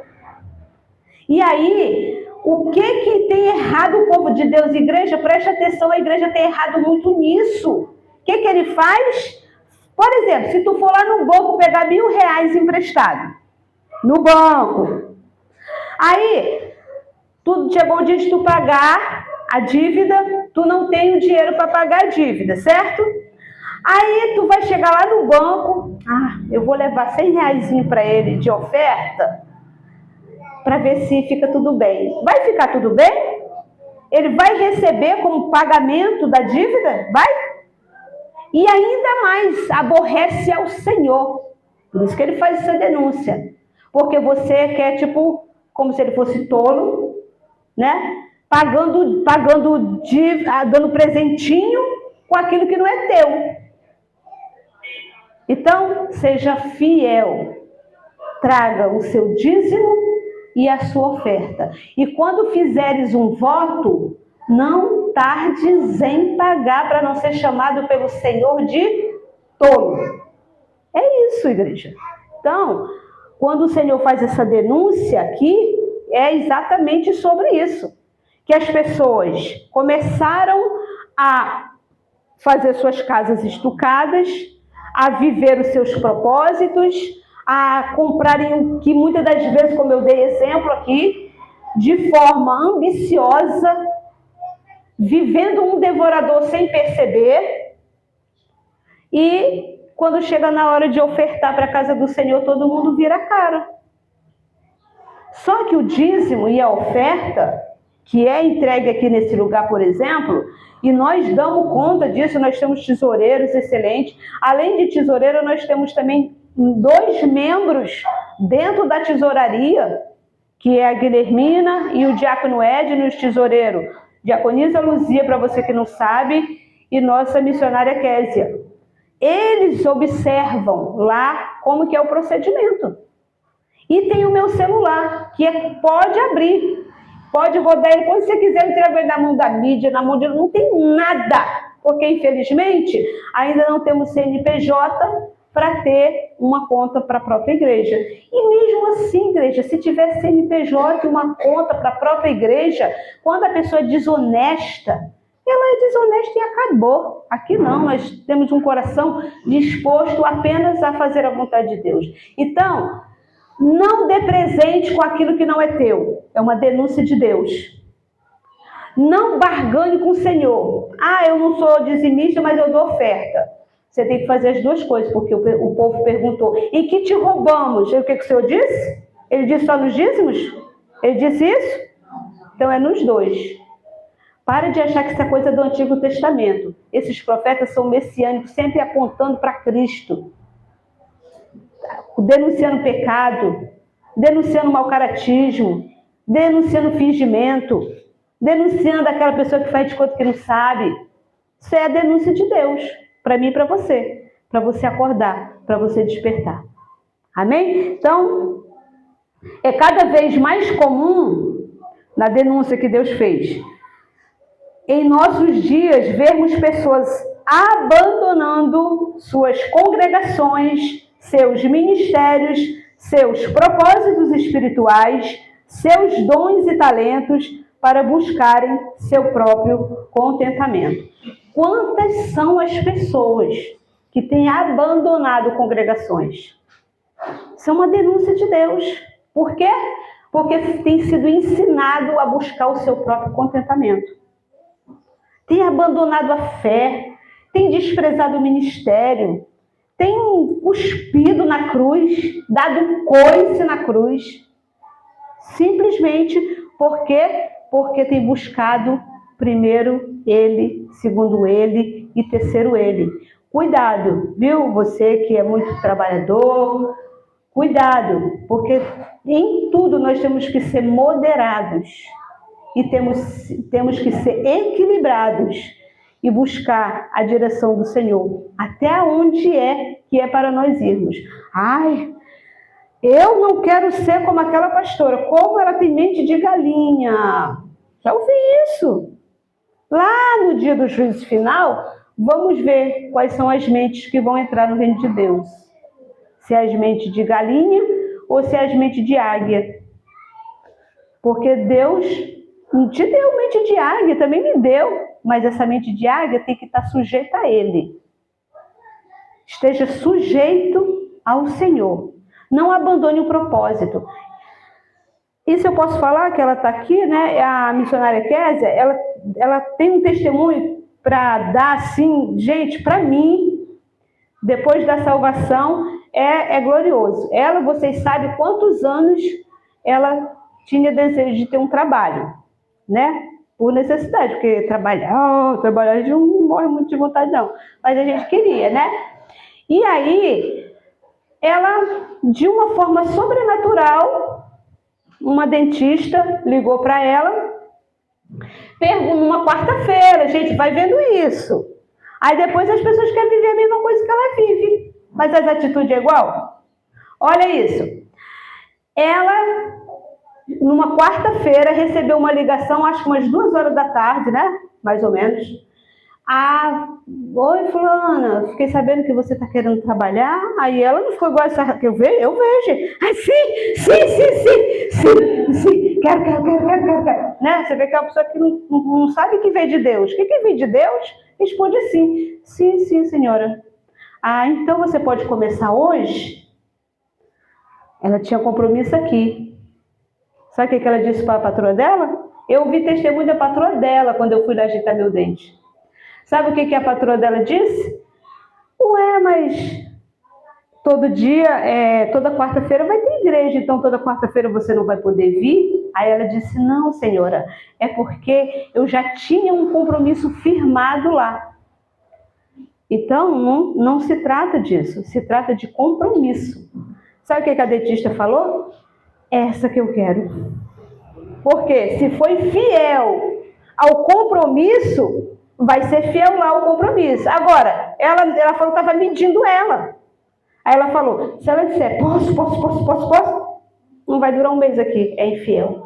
E aí, o que tem errado o povo de Deus, igreja? Preste atenção, a igreja tem errado muito nisso. O que ele faz? Por exemplo, se tu for lá no banco pegar R$1.000 emprestado, no banco, aí, chegou o dia de tu pagar a dívida, tu não tem o dinheiro para pagar a dívida, certo? Aí tu vai chegar lá no banco, eu vou levar R$100 para ele de oferta, para ver se fica tudo bem. Vai ficar tudo bem? Ele vai receber como pagamento da dívida? Vai? E ainda mais, aborrece ao Senhor. Por isso que ele faz essa denúncia. Porque você quer, tipo, como se ele fosse tolo, né? Dando presentinho com aquilo que não é teu. Então, seja fiel. Traga o seu dízimo e a sua oferta. E quando fizeres um voto, não tardes em pagar, para não ser chamado pelo Senhor de tolo. É isso, igreja. Então, quando o Senhor faz essa denúncia aqui, é exatamente sobre isso. Que as pessoas começaram a fazer suas casas estucadas, a viver os seus propósitos, a comprarem o que muitas das vezes, como eu dei exemplo aqui, de forma ambiciosa, vivendo um devorador sem perceber, e quando chega na hora de ofertar para a casa do Senhor, todo mundo vira a cara. Só que o dízimo e a oferta, que é entregue aqui nesse lugar, por exemplo, e nós damos conta disso, nós temos tesoureiros excelentes. Além de tesoureiro, nós temos também 2 membros dentro da tesouraria, que é a Guilhermina e o diácono Edno, os tesoureiros. Diaconisa Luzia, para você que não sabe, e nossa missionária Késia. Eles observam lá como que é o procedimento. E tem o meu celular, que pode abrir, pode rodar ele quando você quiser. Eu entrego ele na mão da mídia, na mão de... Não tem nada, porque infelizmente ainda não temos CNPJ para ter uma conta para a própria igreja. E mesmo assim, igreja, se tiver CNPJ e uma conta para a própria igreja, quando a pessoa é desonesta, ela é desonesta e acabou. Aqui não, nós temos um coração disposto apenas a fazer a vontade de Deus. Então, não dê presente com aquilo que não é teu. É uma denúncia de Deus. Não barganhe com o Senhor. Eu não sou dizimista, mas eu dou oferta. Você tem que fazer as duas coisas, porque o povo perguntou: em que te roubamos? O que o Senhor disse? Ele disse só nos dízimos? Ele disse isso? Então é nos dois. Para de achar que isso é coisa do Antigo Testamento. Esses profetas são messiânicos, sempre apontando para Cristo. Denunciando pecado, denunciando mau caratismo, denunciando fingimento, denunciando aquela pessoa que faz de conta que não sabe. Isso é a denúncia de Deus, para mim e para você acordar, para você despertar. Amém? Então, É cada vez mais comum, na denúncia que Deus fez, em nossos dias, vermos pessoas abandonando suas congregações, seus ministérios, seus propósitos espirituais, seus dons e talentos para buscarem seu próprio contentamento. Quantas são as pessoas que têm abandonado congregações? Isso é uma denúncia de Deus. Por quê? Porque tem sido ensinado a buscar o seu próprio contentamento. Tem abandonado a fé, tem desprezado o ministério, tem cuspido na cruz, dado um coice na cruz, simplesmente porque tem buscado primeiro ele, segundo ele e terceiro ele. Cuidado, viu? Você que é muito trabalhador, cuidado, porque em tudo nós temos que ser moderados. E temos que ser equilibrados e buscar a direção do Senhor, até onde que é para nós irmos. Ai, eu não quero ser como aquela pastora, como ela tem mente de galinha. Já ouvi isso. Lá no dia do juízo final, vamos ver quais são as mentes que vão entrar no reino de Deus. Se é as mentes de galinha ou se é as mentes de águia. Porque Deus te deu mente de águia, também me deu, mas essa mente de águia tem que estar sujeita a Ele. Esteja sujeito ao Senhor. Não abandone o propósito. Isso eu posso falar, que ela está aqui, né? A missionária Késia, ela tem um testemunho para dar, assim, gente, para mim, depois da salvação, é glorioso. Ela, vocês sabem quantos anos ela tinha desejo de ter um trabalho, né? Por necessidade, porque trabalhar a gente não morre muito de vontade não, mas a gente queria, né? E aí, ela, de uma forma sobrenatural, uma dentista ligou para ela, numa quarta-feira, gente, vai vendo isso. Aí depois as pessoas querem viver a mesma coisa que ela vive, mas as atitudes é igual? Olha isso. Ela, numa quarta-feira, recebeu uma ligação, acho que umas 2 horas da tarde, né? Mais ou menos. Oi, fulana, fiquei sabendo que você está querendo trabalhar. Aí ela não ficou igual essa que eu vejo. Sim, quero. Né? Você vê que é uma pessoa que não sabe que veio de Deus. O que veio de Deus? Responde sim. Sim, senhora. Então você pode começar hoje? Ela tinha compromisso aqui. Sabe o que ela disse para a patroa dela? Eu ouvi testemunho da patroa dela quando eu fui lá ajeitar meu dente. Sabe o que a patroa dela disse? Ué, mas todo dia, toda quarta-feira vai ter igreja, então toda quarta-feira você não vai poder vir? Aí ela disse, não, senhora, é porque eu já tinha um compromisso firmado lá. Então, não se trata disso, se trata de compromisso. Sabe o que a dentista falou? Essa que eu quero. Porque se foi fiel ao compromisso, vai ser fiel lá ao compromisso. Agora, ela falou que estava medindo ela. Aí ela falou, se ela disser, posso, não vai durar um mês aqui, é infiel.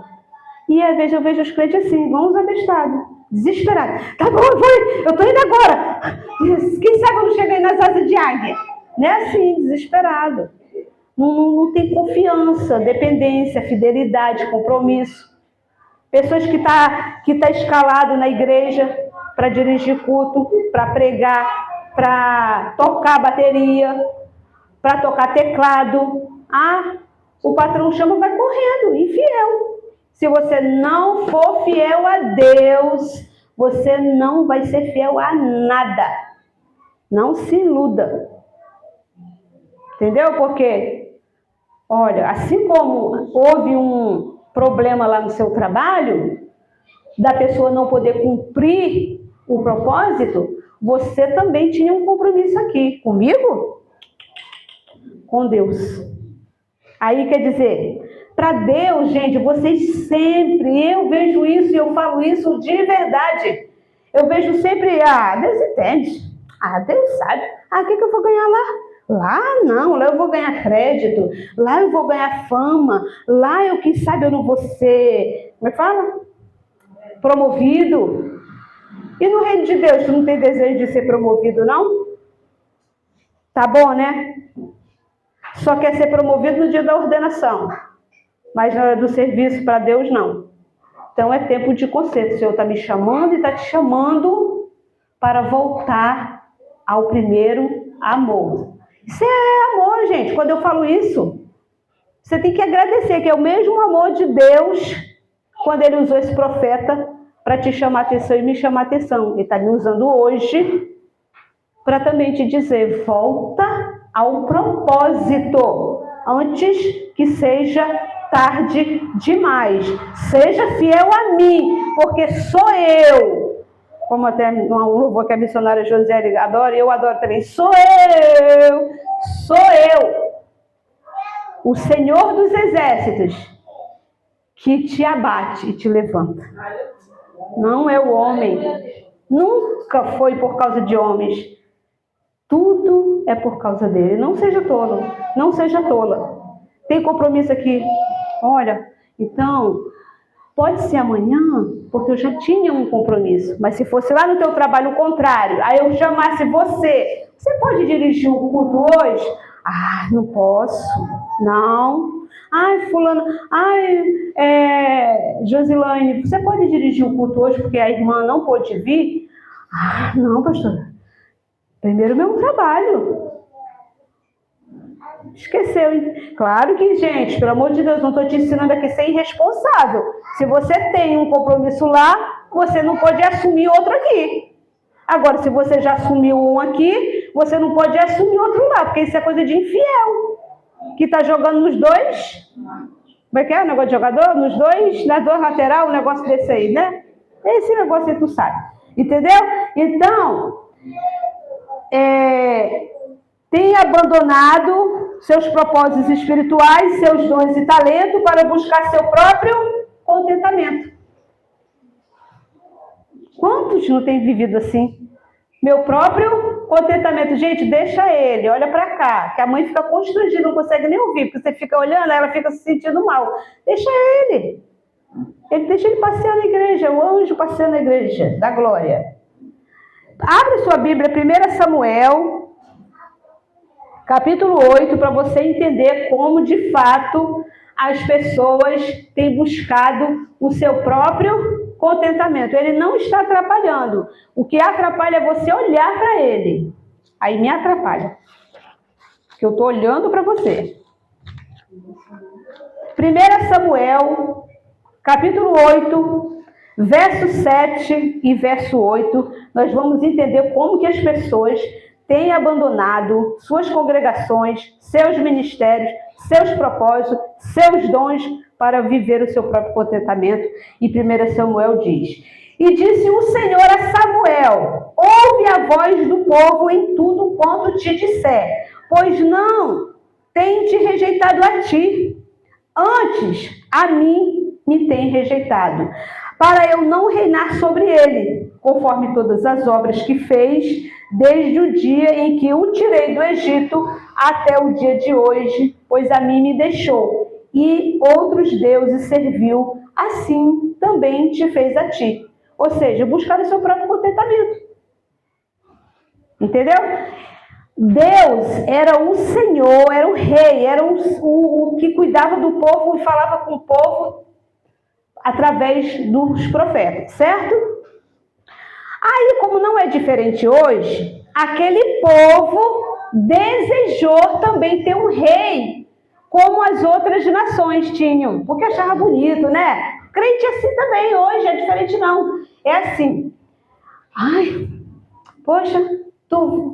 E às vezes eu vejo os crentes assim, vamos abestados, desesperados. Tá bom, eu estou indo agora. Quem sabe eu não chego aí nas asas de águia? Não é assim, desesperado. Não tem confiança, dependência, fidelidade, compromisso. Pessoas que tá escalado na igreja para dirigir culto, para pregar, para tocar bateria, para tocar teclado. O patrão chama, vai correndo, infiel. Se você não for fiel a Deus, você não vai ser fiel a nada. Não se iluda. Entendeu? Porque, olha, assim como houve um problema lá no seu trabalho, da pessoa não poder cumprir o propósito, você também tinha um compromisso aqui. Comigo? Com Deus. Aí quer dizer, para Deus, gente, vocês sempre, eu vejo isso e eu falo isso de verdade. Eu vejo sempre, Deus entende. Deus sabe. O que eu vou ganhar lá? Lá não, lá eu vou ganhar crédito, lá eu vou ganhar fama, lá eu, quem sabe, eu não vou ser, como é que fala? Promovido. E no reino de Deus, tu não tem desejo de ser promovido, não? Tá bom, né? Só quer ser promovido no dia da ordenação, mas na hora do serviço para Deus, não. Então é tempo de conserto. O Senhor está me chamando e está te chamando para voltar ao primeiro amor. Isso é amor, gente. Quando eu falo isso, você tem que agradecer que é o mesmo amor de Deus quando Ele usou esse profeta para te chamar a atenção e me chamar a atenção. Ele está me usando hoje para também te dizer, volta ao propósito, antes que seja tarde demais. Seja fiel a mim, porque sou eu. Como até um louvor que a missionária Josiane adora, e eu adoro também. Sou eu, o Senhor dos Exércitos, que te abate e te levanta. Não é o homem. Nunca foi por causa de homens. Tudo é por causa dele. Não seja tolo. Não seja tola. Tem compromisso aqui? Olha, então, pode ser amanhã, porque eu já tinha um compromisso. Mas se fosse lá no teu trabalho o contrário, aí eu chamasse você, você pode dirigir o culto hoje? Ah, não posso. Não. Ai, fulano, Josilane, você pode dirigir o culto hoje porque a irmã não pôde vir? Ah, não, pastora. Primeiro meu trabalho. Esqueceu, hein? Claro que, gente, pelo amor de Deus, não estou te ensinando aqui a ser irresponsável. Se você tem um compromisso lá, você não pode assumir outro aqui. Agora, se você já assumiu um aqui, você não pode assumir outro lá, porque isso é coisa de infiel. Que está jogando nos dois. Como é que é o negócio de jogador? Nos dois, nas duas laterais, um negócio desse aí, né? Esse negócio aí tu sabe. Entendeu? Então, tem abandonado seus propósitos espirituais, seus dons e talentos para buscar seu próprio contentamento. Quantos não têm vivido assim? Meu próprio contentamento. Gente, deixa ele, olha para cá, que a mãe fica constrangida, não consegue nem ouvir, porque você fica olhando, ela fica se sentindo mal. Deixa ele. Deixa ele passear na igreja, o anjo passeando na igreja da glória. Abre sua Bíblia, 1 Samuel, capítulo 8, para você entender como, de fato, as pessoas têm buscado o seu próprio contentamento. Ele não está atrapalhando. O que atrapalha é você olhar para ele. Aí me atrapalha. Porque eu estou olhando para você. 1 Samuel, capítulo 8, verso 7 e verso 8, nós vamos entender como que as pessoas têm abandonado suas congregações, seus ministérios, seus propósitos, seus dons para viver o seu próprio contentamento. E 1 Samuel diz: E disse o Senhor a Samuel: Ouve a voz do povo em tudo quanto te disser, pois não tem te rejeitado a ti, antes a mim me tem rejeitado, para eu não reinar sobre ele, conforme todas as obras que fez, desde o dia em que o tirei do Egito até o dia de hoje, pois a mim me deixou, e outros deuses serviu, assim também te fez a ti. Ou seja, buscar o seu próprio contentamento. Entendeu? Deus era o Senhor, era o rei, era o que cuidava do povo e falava com o povo através dos profetas, certo? Aí, como não é diferente hoje, aquele povo desejou também ter um rei, como as outras nações tinham, porque achava bonito, né? Crente é assim também hoje, é diferente não. É assim, ai, poxa,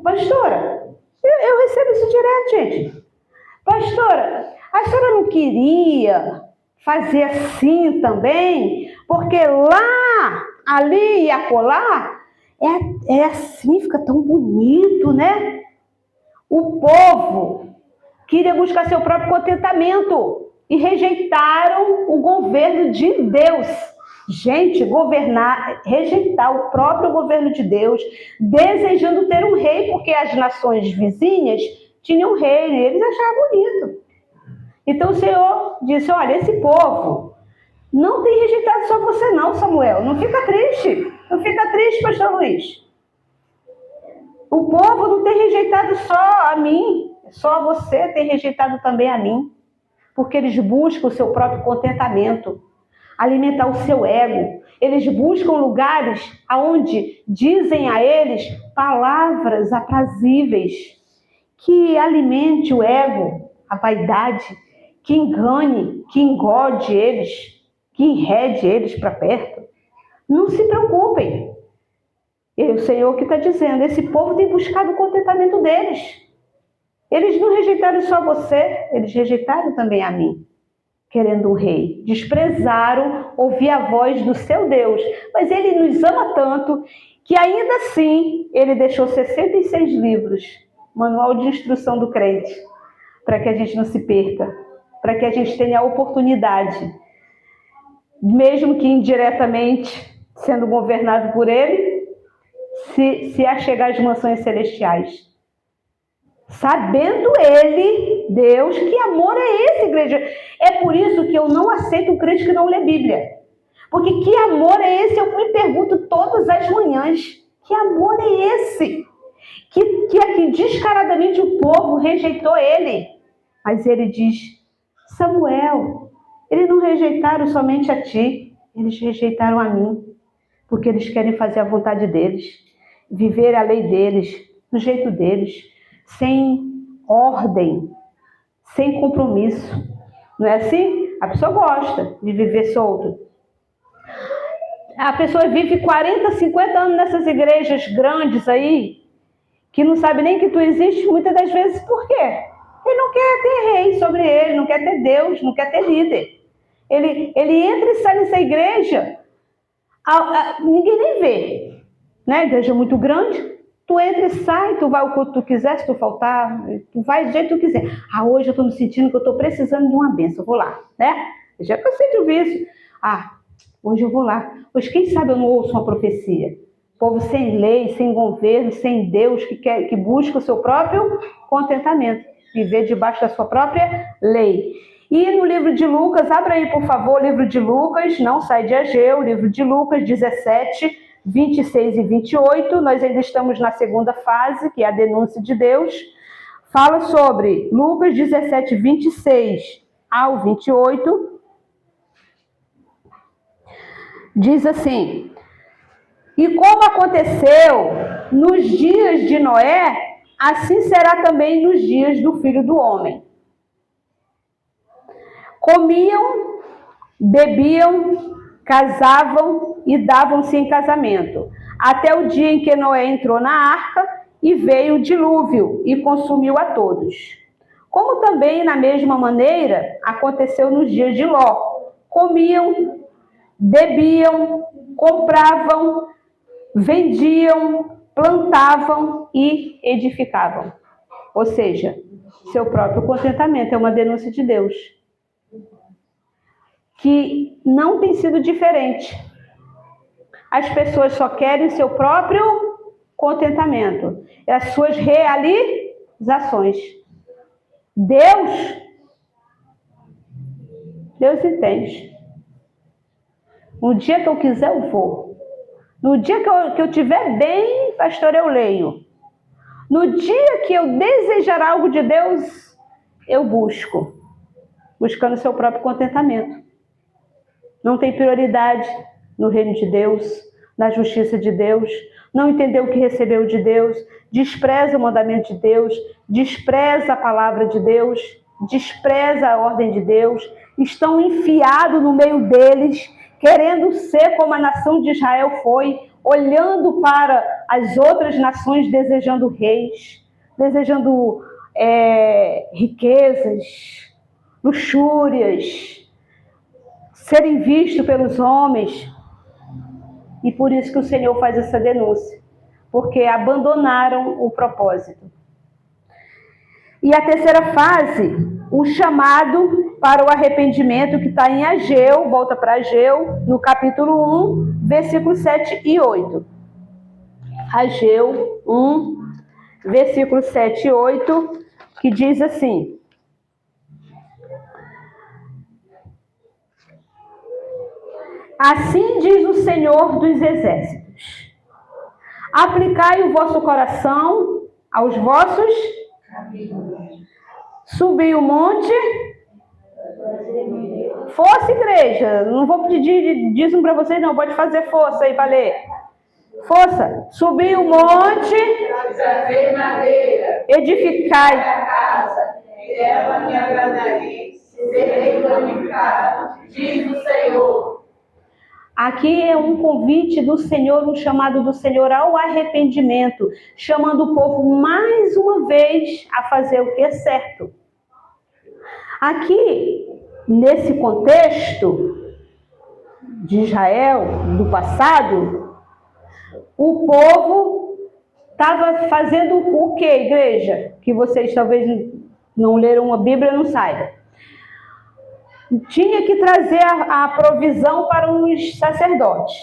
pastora, eu recebo isso direto, gente. Pastora, a senhora não queria fazer assim também? Porque lá, ali e acolá, é assim, fica tão bonito, né? O povo queria buscar seu próprio contentamento e rejeitaram o governo de Deus. Gente, rejeitar o próprio governo de Deus, desejando ter um rei, porque as nações vizinhas tinha um reino, e eles achavam bonito. Então o Senhor disse, olha, esse povo não tem rejeitado só você não, Samuel. Não fica triste. Não fica triste, pastor Luiz. O povo não tem rejeitado só a mim. Só você tem rejeitado também a mim. Porque eles buscam o seu próprio contentamento. Alimentar o seu ego. Eles buscam lugares onde dizem a eles palavras aprazíveis. Que alimente o ego, a vaidade. Que engane, que engode eles. Que enrede eles para perto. Não se preocupem. É o Senhor que está dizendo, esse povo tem buscado o contentamento deles. Eles não rejeitaram só você, eles rejeitaram também a mim, querendo um rei. Desprezaram ouvir a voz do seu Deus. Mas ele nos ama tanto que ainda assim ele deixou 66 livros, manual de instrução do crente, para que a gente não se perca, para que a gente tenha a oportunidade, mesmo que indiretamente, sendo governado por ele, se achegar às mansões celestiais. Sabendo ele, Deus, que amor é esse, igreja? É por isso que eu não aceito um crente que não lê Bíblia. Porque que amor é esse? Eu me pergunto todas as manhãs. Que amor é esse? Que aqui descaradamente o povo rejeitou ele. Mas ele diz, Samuel, eles não rejeitaram somente a ti, eles rejeitaram a mim. Porque eles querem fazer a vontade deles, viver a lei deles, do jeito deles, sem ordem, sem compromisso. Não é assim? A pessoa gosta de viver solto. A pessoa vive 40, 50 anos nessas igrejas grandes aí, que não sabe nem que tu existe, muitas das vezes, por quê? Ele não quer ter rei sobre ele, não quer ter Deus, não quer ter líder. Ele entra e sai nessa igreja, ninguém nem vê, né? Igreja muito grande, tu entra e sai, tu vai o que tu quiser, se tu faltar, tu vai do jeito que tu quiser. Hoje eu estou me sentindo que eu estou precisando de uma bênção, eu vou lá, né? Eu já cansei de ouvir isso. Hoje eu vou lá. Hoje, quem sabe eu não ouço uma profecia. Povo sem lei, sem governo, sem Deus, que busca o seu próprio contentamento, viver debaixo da sua própria lei. E no livro de Lucas, abra aí, por favor, o livro de Lucas, não sai de Ageu, o livro de Lucas 17, 26 e 28. Nós ainda estamos na segunda fase, que é a denúncia de Deus. Fala sobre Lucas 17, 26 ao 28. Diz assim, e como aconteceu nos dias de Noé, assim será também nos dias do Filho do Homem. Comiam, bebiam, casavam e davam-se em casamento, até o dia em que Noé entrou na arca e veio o dilúvio e consumiu a todos. Como também, na mesma maneira, aconteceu nos dias de Ló. Comiam, bebiam, compravam, vendiam, plantavam e edificavam. Ou seja, seu próprio contentamento é uma denúncia de Deus, que não tem sido diferente. As pessoas só querem seu próprio contentamento, as suas realizações. Deus entende. No dia que eu quiser, eu vou. No dia que eu estiver bem, pastor, eu leio. No dia que eu desejar algo de Deus, eu busco. Buscando seu próprio contentamento. Não tem prioridade no reino de Deus, na justiça de Deus. Não entendeu o que recebeu de Deus. Despreza o mandamento de Deus. Despreza a palavra de Deus. Despreza a ordem de Deus. Estão enfiados no meio deles, querendo ser como a nação de Israel foi, olhando para as outras nações, desejando reis, desejando riquezas, luxúrias, serem vistos pelos homens. E por isso que o Senhor faz essa denúncia, porque abandonaram o propósito. E a terceira fase, o chamado para o arrependimento, que está em Ageu, volta para Ageu, no capítulo 1, versículos 7 e 8. Ageu 1, versículos 7 e 8, que diz assim: assim diz o Senhor dos Exércitos: aplicai o vosso coração aos vossos caminhos. Subi o monte. Força, igreja. Não vou pedir dízimo para vocês, não. Pode fazer força aí, valer. Força. Subi o monte. Trazer madeira. Edificai a casa. Ela me agradaria. Serei glorificado. Diz o Senhor. Aqui é um convite do Senhor, um chamado do Senhor ao arrependimento, chamando o povo mais uma vez a fazer o que é certo. Aqui, nesse contexto de Israel, do passado, o povo estava fazendo o que, igreja? Que vocês talvez não leram uma Bíblia, não saibam. Tinha que trazer a provisão para os sacerdotes.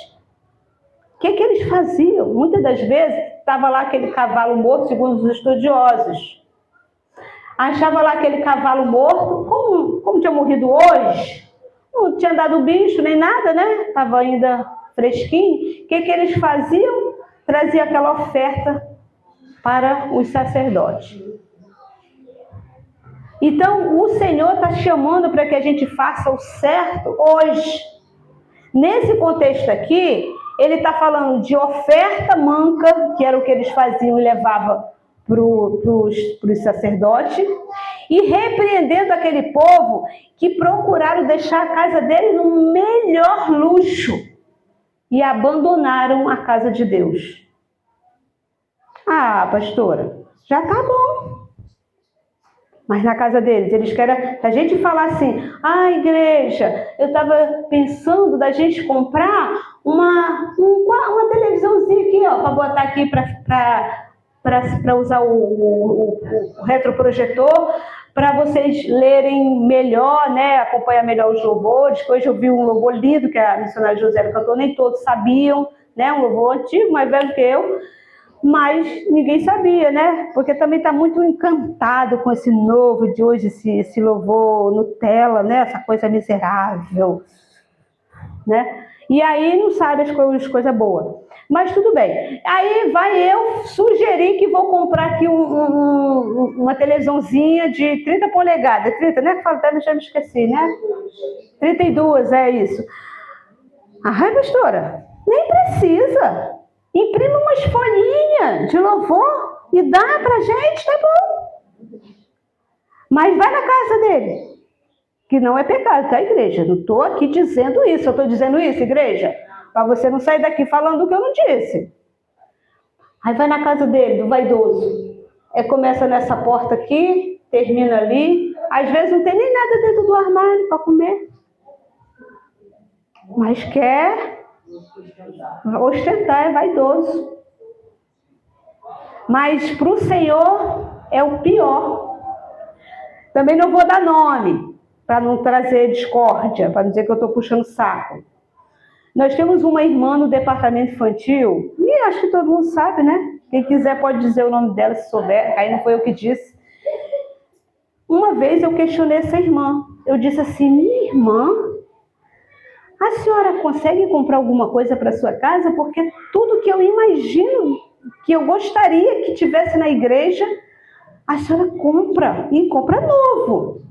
O que eles faziam? Muitas das vezes, estava lá aquele cavalo morto, segundo os estudiosos. Achava lá aquele cavalo morto, como tinha morrido hoje, não tinha dado bicho nem nada, né? Estava ainda fresquinho. O que eles faziam? Trazia aquela oferta para os sacerdotes. Então, o Senhor está chamando para que a gente faça o certo hoje. Nesse contexto aqui, ele está falando de oferta manca, que era o que eles faziam e levavam para os sacerdotes, e repreendendo aquele povo que procuraram deixar a casa dele no melhor luxo e abandonaram a casa de Deus. Ah, pastora, já tá bom. Mas na casa deles, eles querem... A gente falar assim, igreja, eu estava pensando da gente comprar uma televisãozinha aqui, ó, para botar aqui para usar o retroprojetor, para vocês lerem melhor, né, acompanhar melhor os louvores. Hoje eu vi um louvor lindo que a missionária José cantou, nem todos sabiam, né, um louvor antigo, mais velho que eu. Mas ninguém sabia, né? Porque também está muito encantado com esse novo de hoje, esse louvor Nutella, né? Essa coisa miserável, né? E aí não sabe as coisas boas. Mas tudo bem. Aí vai eu sugerir que vou comprar aqui uma televisãozinha de 30 polegadas. 30, né? Que fala, até já me esqueci, né? 32, é isso. Pastora, nem precisa. Imprima umas folhinhas de louvor e dá pra gente, tá bom. Mas vai na casa dele, que não é pecado, tá, igreja? Não estou aqui dizendo isso, eu estou dizendo isso, igreja, para você não sair daqui falando o que eu não disse. Aí vai na casa dele, do vaidoso. Começa nessa porta aqui, termina ali. Às vezes não tem nem nada dentro do armário para comer. Mas quer... ostentar, é vaidoso. Mas para o Senhor é o pior. Também não vou dar nome, para não trazer discórdia, para não dizer que eu estou puxando saco. Nós temos uma irmã no departamento infantil, e acho que todo mundo sabe, né? Quem quiser pode dizer o nome dela se souber, aí não foi eu que disse. Uma vez eu questionei essa irmã. Eu disse assim, minha irmã, a senhora consegue comprar alguma coisa para sua casa? Porque tudo que eu imagino, que eu gostaria que tivesse na igreja, a senhora compra, e compra novo.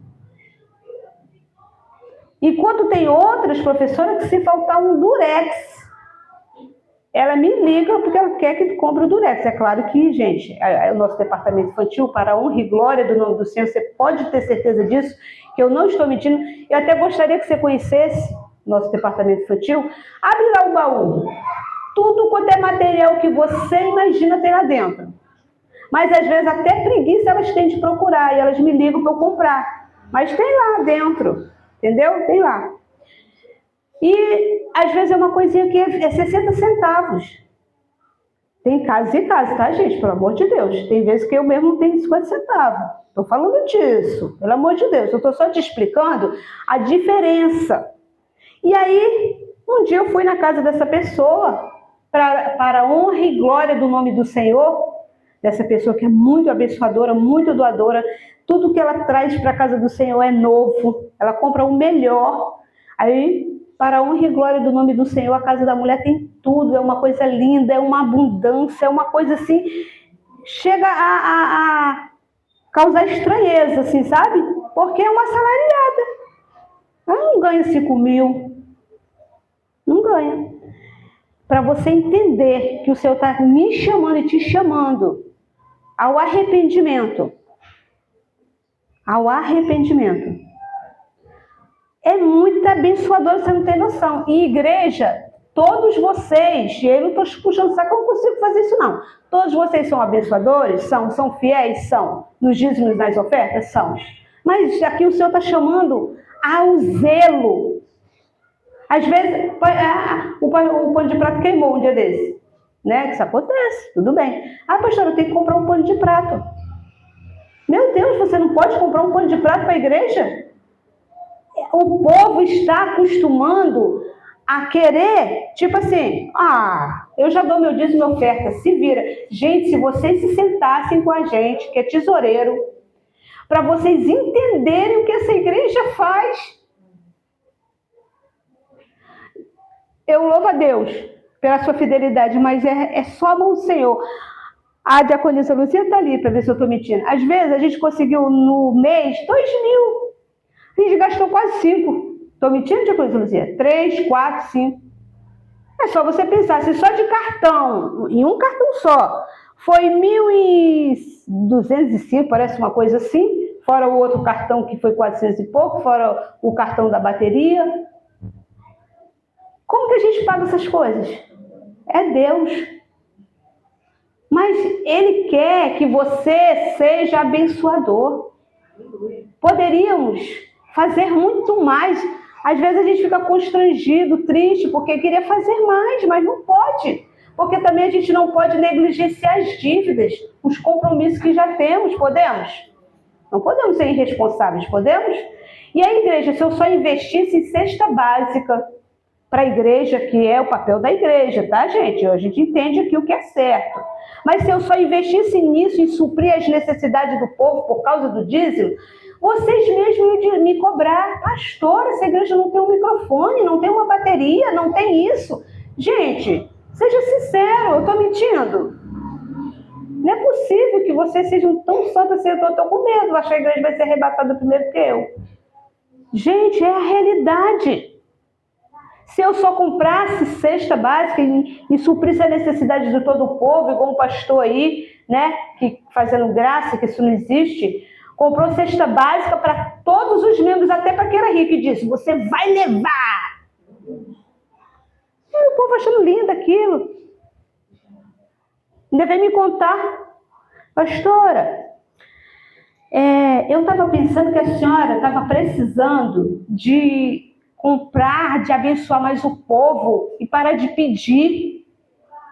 Enquanto tem outras professoras que, se faltar um durex, ela me liga porque ela quer que compre o durex. É claro que, gente, o nosso departamento infantil, para a honra e glória do nome do Senhor, você pode ter certeza disso, que eu não estou mentindo. Eu até gostaria que você conhecesse nosso departamento infantil. Abre lá o baú. Tudo quanto é material que você imagina tem lá dentro. Mas às vezes até preguiça elas têm de procurar e elas me ligam para eu comprar. Mas tem lá dentro, entendeu? Tem lá. E às vezes é uma coisinha que é 60 centavos. Tem casos e casos, tá, gente? Pelo amor de Deus. Tem vezes que eu mesmo não tenho 50 centavos. Estou falando disso, pelo amor de Deus. Eu estou só te explicando a diferença. E aí, um dia eu fui na casa dessa pessoa, para a honra e glória do nome do Senhor, dessa pessoa que é muito abençoadora, muito doadora. Tudo que ela traz para a casa do Senhor é novo. Ela compra o melhor. Aí, para a honra e glória do nome do Senhor, a casa da mulher tem tudo. É uma coisa linda, é uma abundância, é uma coisa assim... Chega a causar estranheza, assim, sabe? Porque é uma assalariada. Ela não ganha 5 mil. Não ganha. Para você entender que o Senhor está me chamando e te chamando ao arrependimento. Ao arrependimento. É muito abençoador, você não tem noção. E igreja, todos vocês, eu não estou puxando saco, eu não consigo fazer isso não. Todos vocês são abençoadores? São fiéis? São. Nos dízimos, nas ofertas? São. Mas aqui o Senhor está chamando ao zelo. Às vezes, o pano de prato queimou um dia desse. Né? Isso acontece, tudo bem. Ah, pastor, eu tenho que comprar um pano de prato. Meu Deus, você não pode comprar um pano de prato para a igreja? O povo está acostumando a querer, tipo assim, eu já dou meu dízimo e minha oferta, se vira. Gente, se vocês se sentassem com a gente, que é tesoureiro, para vocês entenderem o que essa igreja faz. Eu louvo a Deus pela sua fidelidade, mas é só a mão do Senhor. A diaconisa Luzia está ali para ver se eu estou mentindo. Às vezes a gente conseguiu no mês 2 mil. A gente gastou quase 5. Estou mentindo, diaconisa Luzia? 3, 4, 5. É só você pensar, se só de cartão, em um cartão só, foi 1.205, parece uma coisa assim, fora o outro cartão que foi 400 e pouco, fora o cartão da bateria. Como que a gente paga essas coisas? É Deus. Mas Ele quer que você seja abençoador. Poderíamos fazer muito mais. Às vezes a gente fica constrangido, triste, porque queria fazer mais, mas não pode. Porque também a gente não pode negligenciar as dívidas, os compromissos que já temos. Podemos? Não podemos ser irresponsáveis, podemos? E a igreja, se eu só investisse em cesta básica para a igreja, que é o papel da igreja, tá, gente? A gente entende aqui o que é certo. Mas se eu só investisse nisso, em suprir as necessidades do povo por causa do dízimo, vocês mesmos iam me cobrar. Pastor, essa igreja não tem um microfone, não tem uma bateria, não tem isso. Gente, seja sincero, eu estou mentindo? Não é possível que vocês sejam tão santos assim, eu estou com medo. Acho que a igreja vai ser arrebatada primeiro que eu. Gente, é a realidade. Se eu só comprasse cesta básica e suprisse a necessidade de todo o povo, igual um pastor aí, né, que fazendo graça, que isso não existe, comprou cesta básica para todos os membros, até para quem era rico, e disse, você vai levar. E o povo achando lindo aquilo. Ainda vem me contar, pastora, eu estava pensando que a senhora estava precisando de comprar, de abençoar mais o povo e parar de pedir,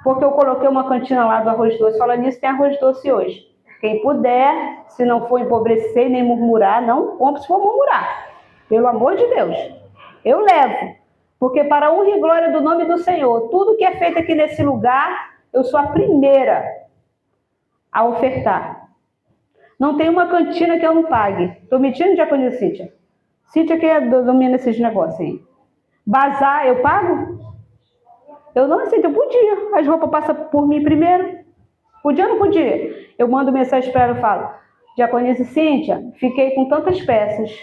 porque eu coloquei uma cantina lá do arroz doce. Falando nisso, tem arroz doce hoje. Quem puder, se não for empobrecer nem murmurar, não compre se for murmurar. Pelo amor de Deus. Eu levo. Porque para a honra e glória do nome do Senhor, tudo que é feito aqui nesse lugar, eu sou a primeira a ofertar. Não tem uma cantina que eu não pague. Estou mentindo, diaconisa Cíntia? Cíntia que domina esses negócios aí. Bazar, eu pago? Eu não aceito, eu podia. As roupas passam por mim primeiro. Podia ou não podia? Eu mando mensagem para ela e falo, diaconisa Cíntia, fiquei com tantas peças.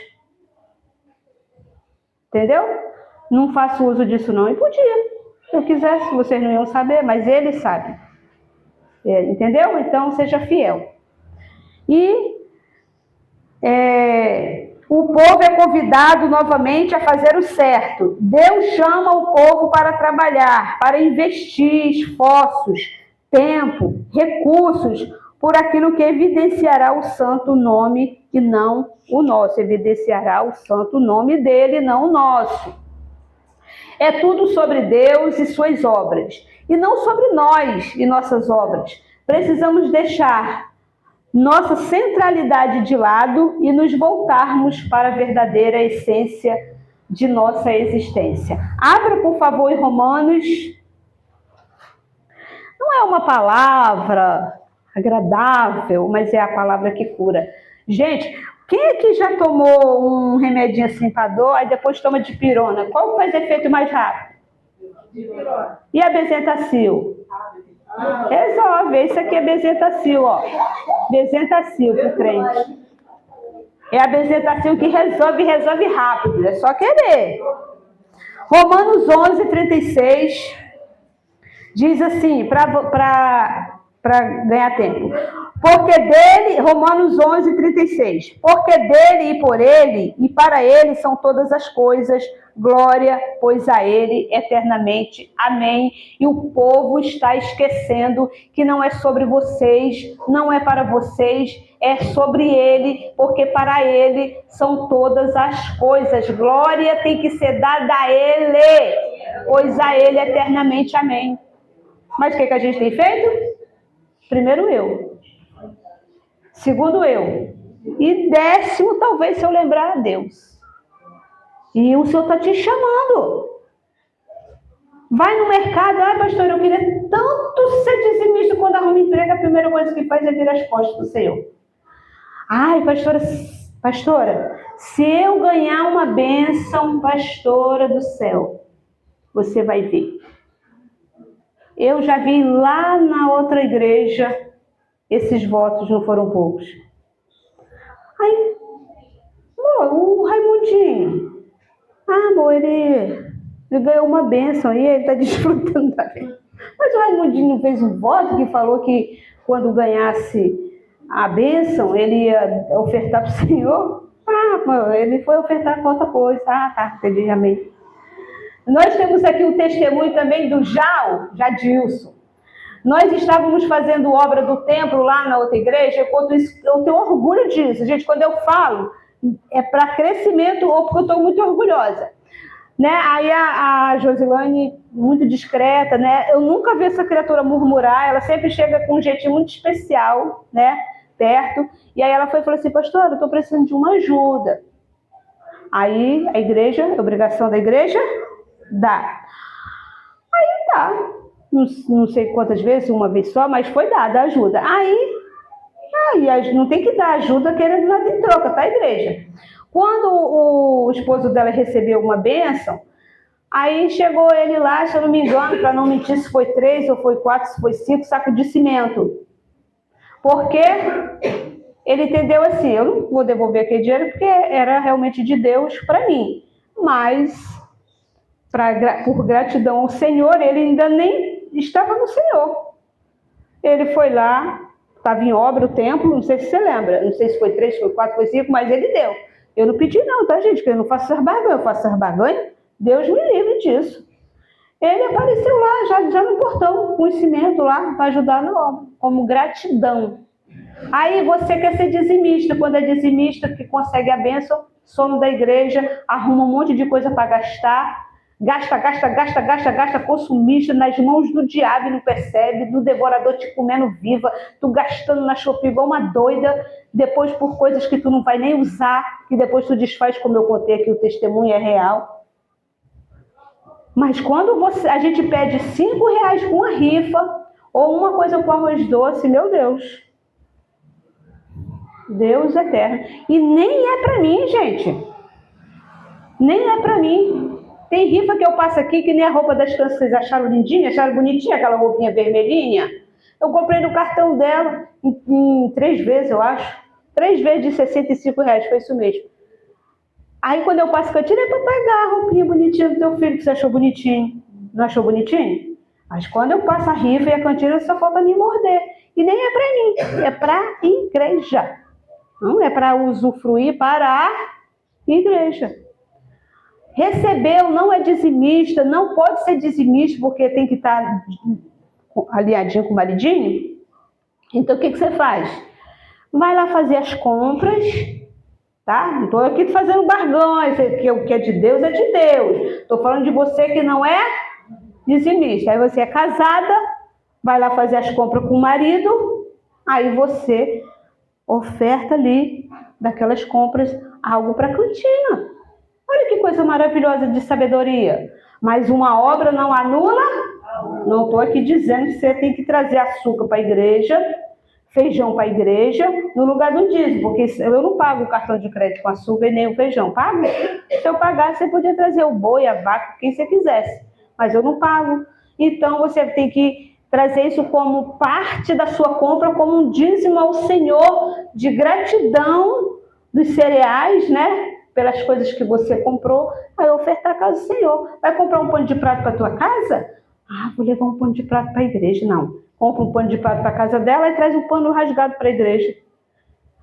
Entendeu? Não faço uso disso não. E podia. Se eu quisesse, vocês não iam saber, mas ele sabe. Entendeu? Então, seja fiel. E o povo é convidado novamente a fazer o certo. Deus chama o povo para trabalhar, para investir esforços, tempo, recursos, por aquilo que evidenciará o santo nome e não o nosso. Evidenciará o santo nome dele, não o nosso. É tudo sobre Deus e suas obras, e não sobre nós e nossas obras. Precisamos deixar nossa centralidade de lado e nos voltarmos para a verdadeira essência de nossa existência. Abra, por favor, em Romanos. Não é uma palavra agradável, mas é a palavra que cura. Gente, quem aqui já tomou um remedinho assim para dor, aí depois toma dipirona? Qual faz efeito mais rápido? Dipirona. E a Bezetacil? Resolve, isso aqui é Bezetacil, ó. Bezetacil pro crente. É a Bezetacil que resolve rápido, é só querer. Romanos 11:36 diz assim, para ganhar tempo. Porque dele, Romanos 11:36, porque dele e por ele e para ele são todas as coisas, glória, pois a ele eternamente, amém. E o povo está esquecendo que não é sobre vocês, não é para vocês, é sobre ele, porque para ele são todas as coisas, glória tem que ser dada a ele, pois a ele eternamente, amém. Mas o que a gente tem feito? Primeiro eu. Segundo eu. E décimo, talvez, se eu lembrar a Deus. E o Senhor está te chamando. Vai no mercado. Ai, pastor, eu queria tanto ser dizimista. Quando arruma emprego, a primeira coisa que faz é virar as costas para o Senhor. Ai, pastora, se eu ganhar uma bênção, pastora do céu, você vai ver. Eu já vi lá na outra igreja, esses votos não foram poucos. Aí, o Raimundinho, amor, ele ganhou uma bênção e ele está desfrutando da bênção. Mas o Raimundinho não fez um voto que falou que quando ganhasse a bênção, ele ia ofertar para o Senhor? Ele foi ofertar para outra coisa. Tá, entendi, amém. Nós temos aqui um testemunho também do Jadilson. Nós estávamos fazendo obra do templo lá na outra igreja, eu tenho orgulho disso. Gente, quando eu falo, é para crescimento ou porque eu estou muito orgulhosa. Né? Aí a Josilane, muito discreta, né? Eu nunca vi essa criatura murmurar, ela sempre chega com um jeitinho muito especial, né? Perto. E aí ela foi e falou assim, pastor, eu estou precisando de uma ajuda. Aí a igreja, a obrigação da igreja, dá. Aí tá. Não sei quantas vezes, uma vez só, mas foi dada a ajuda. Aí não tem que dar ajuda querendo nada em troca, tá, igreja? Quando o esposo dela recebeu uma bênção, aí chegou ele lá, se eu não me engano, para não mentir se foi 3 ou foi 4, se foi 5 sacos de cimento. Porque ele entendeu assim, eu não vou devolver aquele dinheiro porque era realmente de Deus para mim. Mas, por gratidão ao Senhor, ele ainda nem estava no Senhor. Ele foi lá, estava em obra o templo, não sei se você lembra, não sei se foi 3, foi 4, foi 5, mas ele deu. Eu não pedi não, tá, gente? Porque eu não faço essas barganhas, eu faço essas barganhas, Deus me livre disso. Ele apareceu lá, já no portão, com o cimento lá, para ajudar na obra, como gratidão. Aí você quer ser dizimista, quando é dizimista que consegue a bênção, some da igreja, arruma um monte de coisa para gastar, gasta, consumista nas mãos do diabo e não percebe, do devorador te comendo viva, tu gastando na Shopee igual uma doida, depois por coisas que tu não vai nem usar, que depois tu desfaz, como eu contei aqui, o testemunho é real. Mas quando a gente pede R$5 com uma rifa, ou uma coisa com arroz doce, meu Deus, Deus eterno. E nem é para mim, gente. Nem é para mim. Tem rifa que eu passo aqui que nem a roupa das crianças. Vocês acharam lindinha? Acharam bonitinha aquela roupinha vermelhinha? Eu comprei no cartão dela em 3 vezes, eu acho. 3 vezes de R$65, foi isso mesmo. Aí quando eu passo que eu tirei para pegar a roupinha bonitinha do teu filho, que você achou bonitinho. Não achou bonitinho? Mas quando eu passo a rifa e a cantina, só falta me morder. E nem é para mim, é para a igreja. Não é para usufruir para a igreja. Recebeu, não é dizimista, não pode ser dizimista porque tem que estar aliadinho com o maridinho. Então o que você faz? Vai lá fazer as compras, tá? Não estou aqui fazendo barganha, que o que é de Deus é de Deus. Estou falando de você que não é dizimista. Aí você é casada, vai lá fazer as compras com o marido, aí você oferta ali daquelas compras algo para a cantina. Olha que coisa maravilhosa de sabedoria. Mas uma obra não anula? Não estou aqui dizendo que você tem que trazer açúcar para a igreja, feijão para a igreja no lugar do dízimo, porque eu não pago o cartão de crédito com açúcar e nem o feijão, pago? Se eu pagasse, você podia trazer o boi, a vaca, quem você quisesse, mas eu não pago. Então você tem que trazer isso como parte da sua compra, como um dízimo ao Senhor, de gratidão dos cereais, né? Pelas coisas que você comprou, aí ofertar a casa do Senhor. Vai comprar um pano de prato para a tua casa? Ah, vou levar um pano de prato para a igreja. Não. Compra um pano de prato para a casa dela e traz um pano rasgado para a igreja.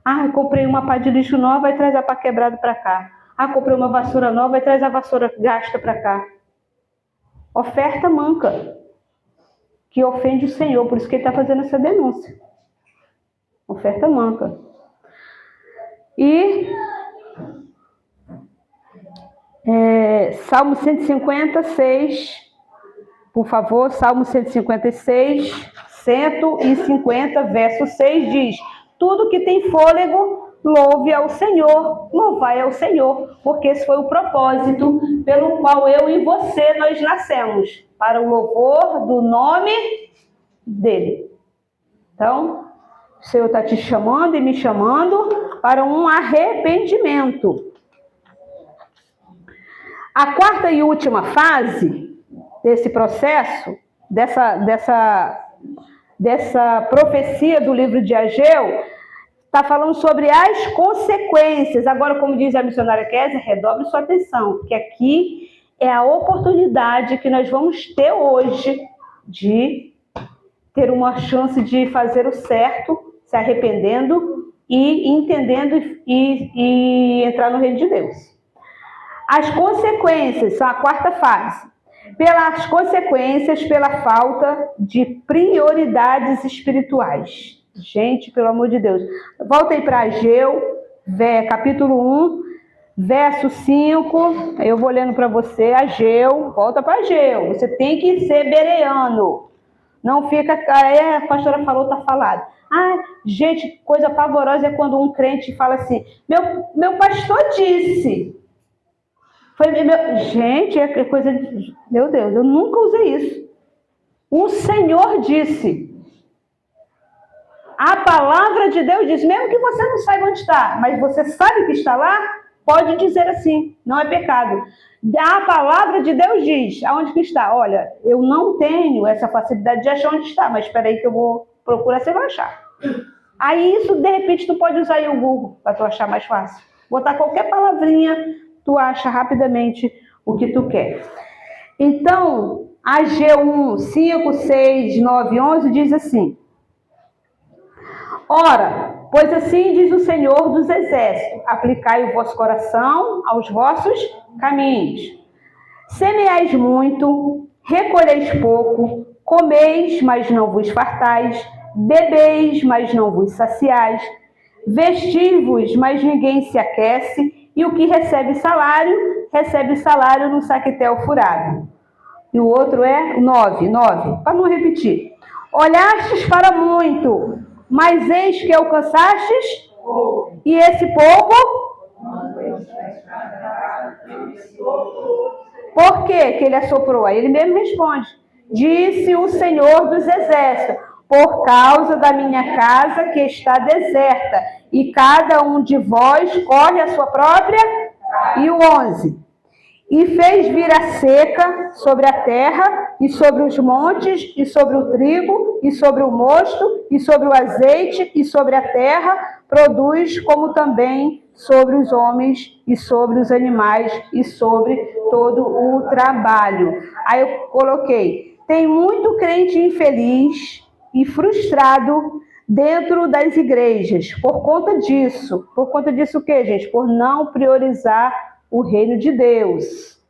Ah, comprei uma pá de lixo nova e traz a pá quebrada para cá. Ah, comprei uma vassoura nova e traz a vassoura gasta para cá. Oferta manca, que ofende o Senhor, por isso que ele está fazendo essa denúncia. Oferta manca. E Salmo 156, por favor, Salmo 156, 150, verso 6 diz: tudo que tem fôlego, louve ao Senhor, louvai ao Senhor, porque esse foi o propósito pelo qual eu e você, nós nascemos, para o louvor do nome dele. Então, o Senhor está te chamando e me chamando para um arrependimento. A quarta e última fase desse processo, dessa profecia do livro de Ageu, está falando sobre as consequências. Agora, como diz a missionária Kézia, redobre sua atenção, porque aqui é a oportunidade que nós vamos ter hoje de ter uma chance de fazer o certo, se arrependendo e entendendo e entrar no reino de Deus. As consequências são a quarta fase. Pelas consequências, pela falta de prioridades espirituais. Gente, pelo amor de Deus. Volta aí para Ageu, capítulo 1, verso 5. Eu vou lendo para você, Ageu. Volta para Ageu. Você tem que ser bereano. Não fica... a pastora falou, tá falado. Ah, gente, coisa pavorosa é quando um crente fala assim, meu pastor disse... Gente, é coisa de... Meu Deus, eu nunca usei isso. O Senhor disse. A palavra de Deus diz, mesmo que você não saiba onde está, mas você sabe que está lá, pode dizer assim, não é pecado. A palavra de Deus diz, aonde que está? Olha, eu não tenho essa facilidade de achar onde está, mas espera aí que eu vou procurar, você vai achar. Aí isso, de repente, tu pode usar aí o Google, para tu achar mais fácil. Botar qualquer palavrinha, tu acha rapidamente o que tu quer. Então, Ageu 1, 5, 6, 9, 11 diz assim: ora, pois assim diz o Senhor dos Exércitos, aplicai o vosso coração aos vossos caminhos. Semeais muito, recolheis pouco, comeis, mas não vos fartais, bebeis, mas não vos saciais, vestis-vos, mas ninguém se aquece, e o que recebe salário no saquetel furado. E o outro é 9, para não repetir. Olhastes para muito, mas eis que alcançastes, e esse pouco? Por que ele assoprou? Aí ele mesmo responde, disse o Senhor dos Exércitos, por causa da minha casa que está deserta, e cada um de vós corre a sua própria. E o 11. E fez vir a seca sobre a terra, e sobre os montes, e sobre o trigo, e sobre o mosto, e sobre o azeite, e sobre a terra, produz como também sobre os homens, e sobre os animais, e sobre todo o trabalho. Aí eu coloquei, tem muito crente infeliz e frustrado dentro das igrejas, por conta disso. Por conta disso o quê, gente? Por não priorizar o reino de Deus.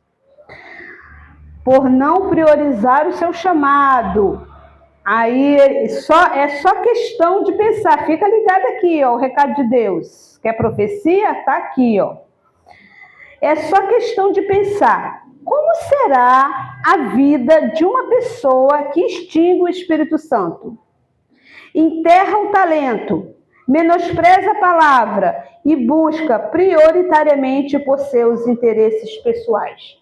Por não priorizar o seu chamado. Aí é só questão de pensar. Fica ligado aqui, ó, o recado de Deus. Quer profecia? Tá aqui, ó. É só questão de pensar. Como será a vida de uma pessoa que extingue o Espírito Santo? Enterra o talento, menospreza a palavra e busca prioritariamente por seus interesses pessoais.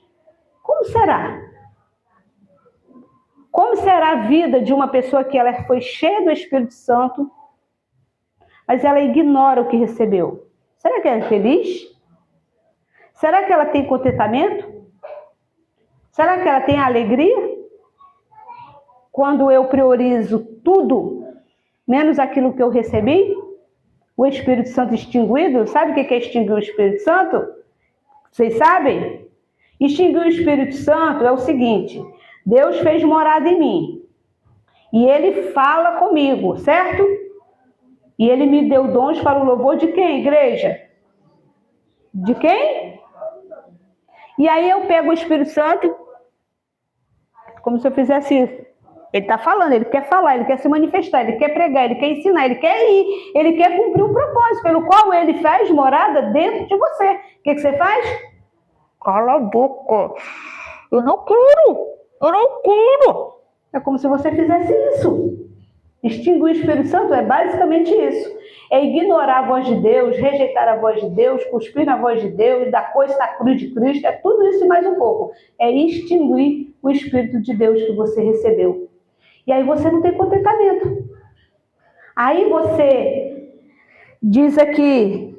Como será? Como será a vida de uma pessoa que ela foi cheia do Espírito Santo, mas ela ignora o que recebeu. Será que ela é feliz? Será que ela tem contentamento? Será que ela tem alegria? Quando eu priorizo tudo, menos aquilo que eu recebi, o Espírito Santo extinguido, sabe o que é extinguir o Espírito Santo? Vocês sabem? Extinguir o Espírito Santo é o seguinte: Deus fez morada em mim, e Ele fala comigo, certo? E Ele me deu dons para o louvor de quem, igreja? De quem? E aí eu pego o Espírito Santo, como se eu fizesse isso. Ele está falando, ele quer falar, ele quer se manifestar, ele quer pregar, ele quer ensinar, ele quer ir, ele quer cumprir um propósito pelo qual ele faz morada dentro de você. O que você faz? Cala a boca. Eu não quero. É como se você fizesse isso. Extinguir o Espírito Santo é basicamente isso. É ignorar a voz de Deus, rejeitar a voz de Deus, cuspir na voz de Deus, dar coisa na cruz de Cristo, é tudo isso e mais um pouco. É extinguir o Espírito de Deus que você recebeu. E aí você não tem contentamento. Aí você diz aqui,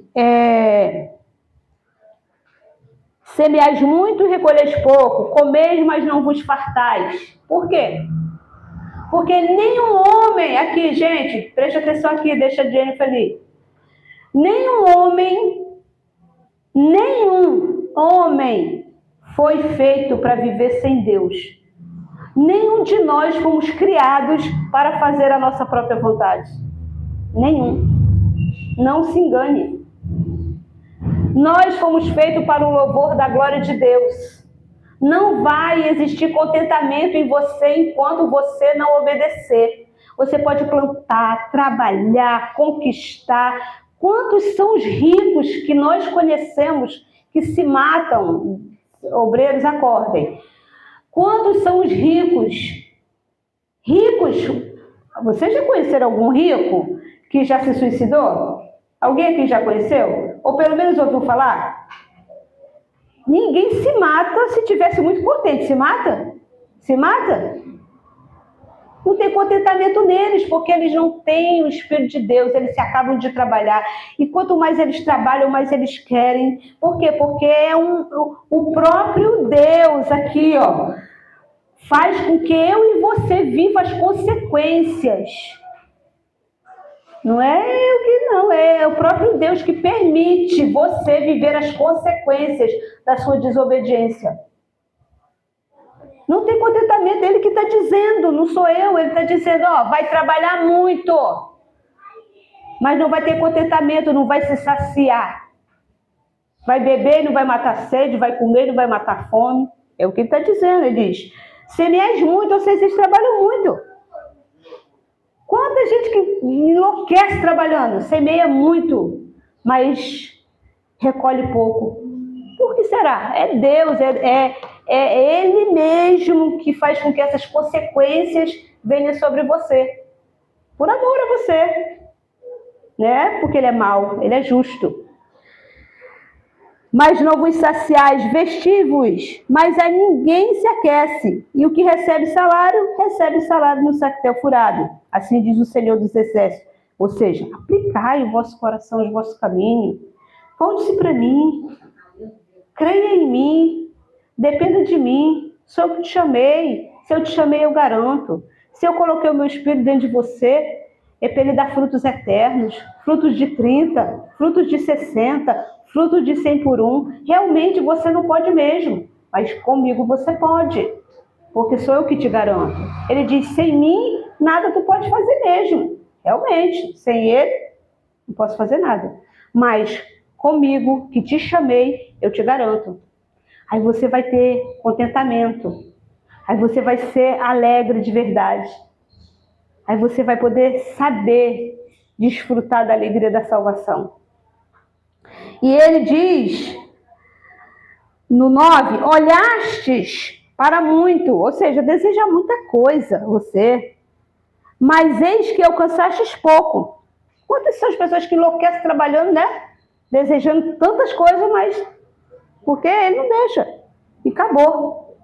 semeais muito e recolheis pouco, comeis, mas não vos fartais. Por quê? Porque nenhum homem, aqui gente, preste atenção aqui, deixa a Jennifer ali. Nenhum homem foi feito para viver sem Deus. Nenhum de nós fomos criados para fazer a nossa própria vontade. Nenhum. Não se engane. Nós fomos feitos para o louvor da glória de Deus. Não vai existir contentamento em você enquanto você não obedecer. Você pode plantar, trabalhar, conquistar. Quantos são os ricos que nós conhecemos que se matam? Obreiros, acordem. Quantos são os ricos? Ricos? Vocês já conheceram algum rico que já se suicidou? Alguém aqui já conheceu? Ou pelo menos ouviu falar? Ninguém se mata se tivesse muito contente. Se mata? Se mata? Não tem contentamento neles, porque eles não têm o Espírito de Deus, eles se acabam de trabalhar. E quanto mais eles trabalham, mais eles querem. Por quê? Porque o próprio Deus aqui, ó, faz com que eu e você viva as consequências. Não é eu que não, é o próprio Deus que permite você viver as consequências da sua desobediência. Não tem contentamento, ele que está dizendo, não sou eu, ele está dizendo, ó, vai trabalhar muito, mas não vai ter contentamento, não vai se saciar. Vai beber, não vai matar sede, vai comer, não vai matar fome. É o que ele está dizendo, ele diz, semeais muito, ou seja, vocês trabalham muito. Quanta gente que enlouquece trabalhando, semeia muito, mas recolhe pouco. Por que será? É Deus, é Ele mesmo que faz com que essas consequências venham sobre você. Por amor a você. Né? Porque Ele é mau, Ele é justo. Mas não vos saciais, vesti-vos, mas a ninguém se aquece. E o que recebe salário no sactel furado. Assim diz o Senhor dos Exércitos. Ou seja, aplicai o vosso coração, os vossos caminhos. Volte-se para mim. Creia em mim. Dependa de mim. Sou eu que te chamei. Se eu te chamei, eu garanto. Se eu coloquei o meu Espírito dentro de você, é para ele dar frutos eternos. Frutos de 30, frutos de 60, frutos de 100 por 1. Realmente você não pode mesmo. Mas comigo você pode. Porque sou eu que te garanto. Ele diz, sem mim, nada tu pode fazer mesmo. Realmente, sem ele, não posso fazer nada. Mas comigo, que te chamei, eu te garanto. Aí você vai ter contentamento. Aí você vai ser alegre de verdade. Aí você vai poder saber desfrutar da alegria da salvação. E ele diz, no 9, olhastes para muito, ou seja, deseja muita coisa, você, mas eis que alcançastes pouco. Quantas são as pessoas que enlouquecem trabalhando, né? Desejando tantas coisas, mas porque ele não deixa. E acabou.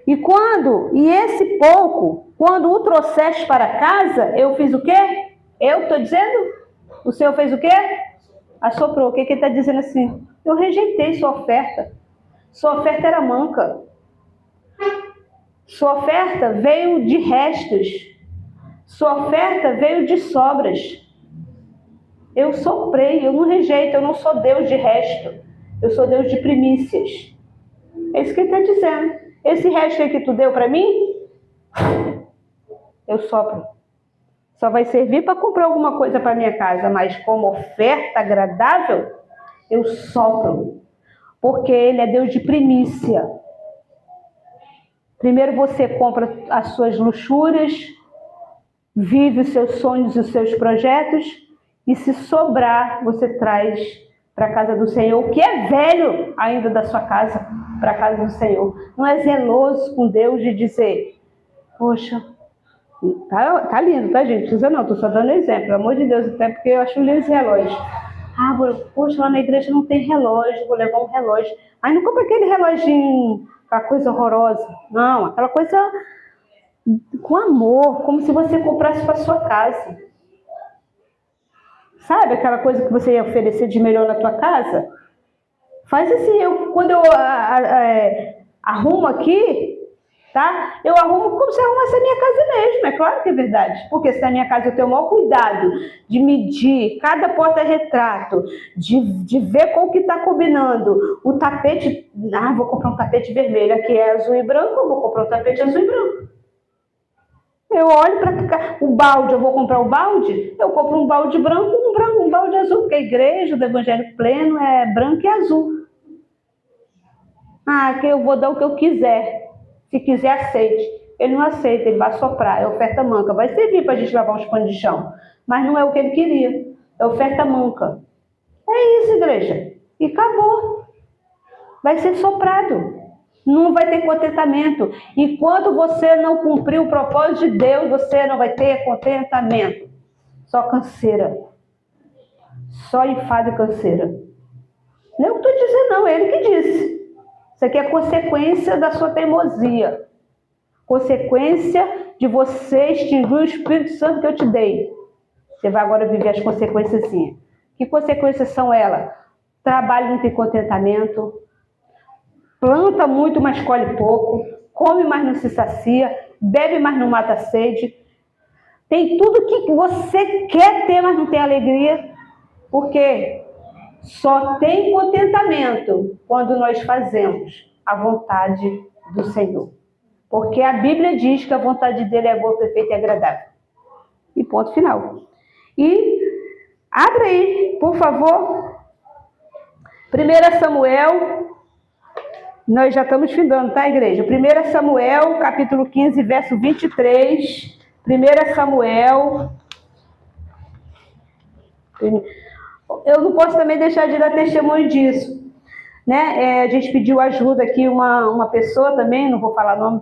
E esse pouco, quando o trouxeste para casa, eu fiz o quê? Eu estou dizendo? O Senhor fez o quê? Assoprou. O que ele está dizendo assim? Eu rejeitei sua oferta. Sua oferta era manca. Sua oferta veio de restos. Sua oferta veio de sobras. Eu soprei, eu não rejeito, eu não sou Deus de resto. Eu sou Deus de primícias. É isso que ele está dizendo. Esse resto aí que tu deu para mim, eu sopro. Só vai servir para comprar alguma coisa para minha casa, mas como oferta agradável, eu sopro. Porque ele é Deus de primícia. Primeiro você compra as suas luxúrias, vive os seus sonhos e os seus projetos, e se sobrar, você traz para a casa do Senhor, o que é velho ainda da sua casa, para a casa do Senhor. Não é zeloso com Deus de dizer, poxa, tá lindo, tá, gente? Não, estou só dando exemplo, pelo amor de Deus, até porque eu acho lindo esse relógio. Ah, poxa, lá na igreja não tem relógio, vou levar um relógio. Aí não compra aquele reloginho, aquela coisa horrorosa. Não, aquela coisa com amor, como se você comprasse para sua casa. Sabe aquela coisa que você ia oferecer de melhor na tua casa? Faz assim, quando eu arrumo aqui, tá? Eu arrumo como se arrumasse a minha casa mesmo, é claro que é verdade. Porque se na minha casa eu tenho o maior cuidado de medir cada porta-retrato, de ver qual que está combinando. O tapete, vou comprar um tapete vermelho, aqui é azul e branco, eu vou comprar um tapete azul e branco. Eu olho para o balde, eu vou comprar o balde, eu compro um balde branco, um balde azul, porque a igreja do Evangelho Pleno é branco e azul. Que eu vou dar o que eu quiser. Se quiser, aceite. Ele não aceita, ele vai soprar, é oferta manca. Vai servir para a gente lavar uns panos de chão, mas não é o que ele queria, é oferta manca. É isso, igreja. E acabou. Vai ser soprado. Não vai ter contentamento. E quando você não cumprir o propósito de Deus, você não vai ter contentamento. Só canseira. Só enfado e canseira. Não é o que eu estou dizendo, não. É ele que disse. Isso aqui é consequência da sua teimosia. Consequência de você extinguir o Espírito Santo que eu te dei. Você vai agora viver as consequências. Que consequências são elas? Trabalho não tem contentamento. Planta muito, mas colhe pouco. Come, mas não se sacia. Bebe, mas não mata a sede. Tem tudo que você quer ter, mas não tem alegria. Por quê? Só tem contentamento quando nós fazemos a vontade do Senhor. Porque a Bíblia diz que a vontade dele é boa, perfeita e agradável. E ponto final. E abre aí, por favor. 1 Samuel... Nós já estamos findando, tá, igreja? 1 Samuel, capítulo 15, verso 23. 1 Samuel. Eu não posso também deixar de dar testemunho disso. Né? A gente pediu ajuda aqui, uma pessoa também, não vou falar nome,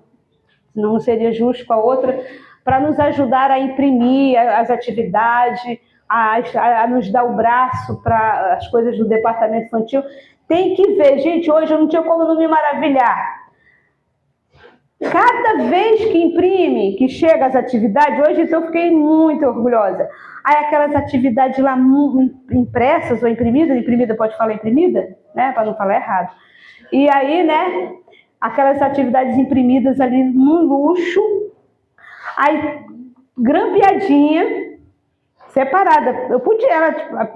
não seria justo com a outra, para nos ajudar a imprimir as atividades, a nos dar o braço para as coisas do departamento infantil. Tem que ver, gente, hoje eu não tinha como não me maravilhar. Cada vez que imprime, que chega as atividades, hoje então eu fiquei muito orgulhosa. Aí aquelas atividades lá impressas ou imprimidas, imprimida pode falar imprimida, né, para não falar errado. E aí, né, aquelas atividades imprimidas ali num luxo, aí grampeadinha, separada. Eu podia,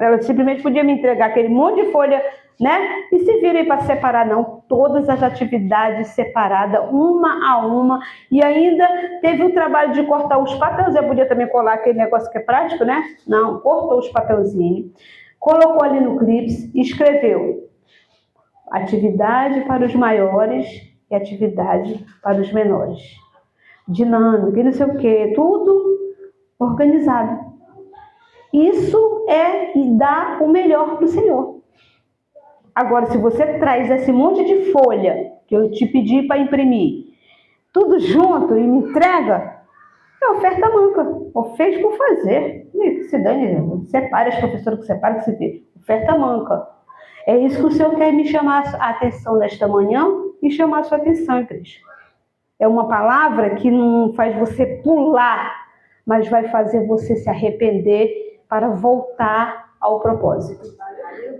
ela simplesmente podia me entregar aquele monte de folha, né? E se virem para separar, não. Todas as atividades separadas, uma a uma. E ainda teve o trabalho de cortar os papéis. Eu podia também colar aquele negócio que é prático, né? Não, cortou os papelzinhos, colocou ali no clips e escreveu: atividade para os maiores e atividade para os menores. Dinâmica e não sei o quê. Tudo organizado. Isso é dar o melhor para o Senhor. Agora, se você traz esse monte de folha que eu te pedi para imprimir, tudo junto e me entrega, é oferta manca. Ou fez por fazer. Que se dane, separe as professoras que separam, que se vê. Oferta manca. É isso que o Senhor quer me chamar a atenção nesta manhã e chamar a sua atenção, igreja. É uma palavra que não faz você pular, mas vai fazer você se arrepender para voltar ao propósito.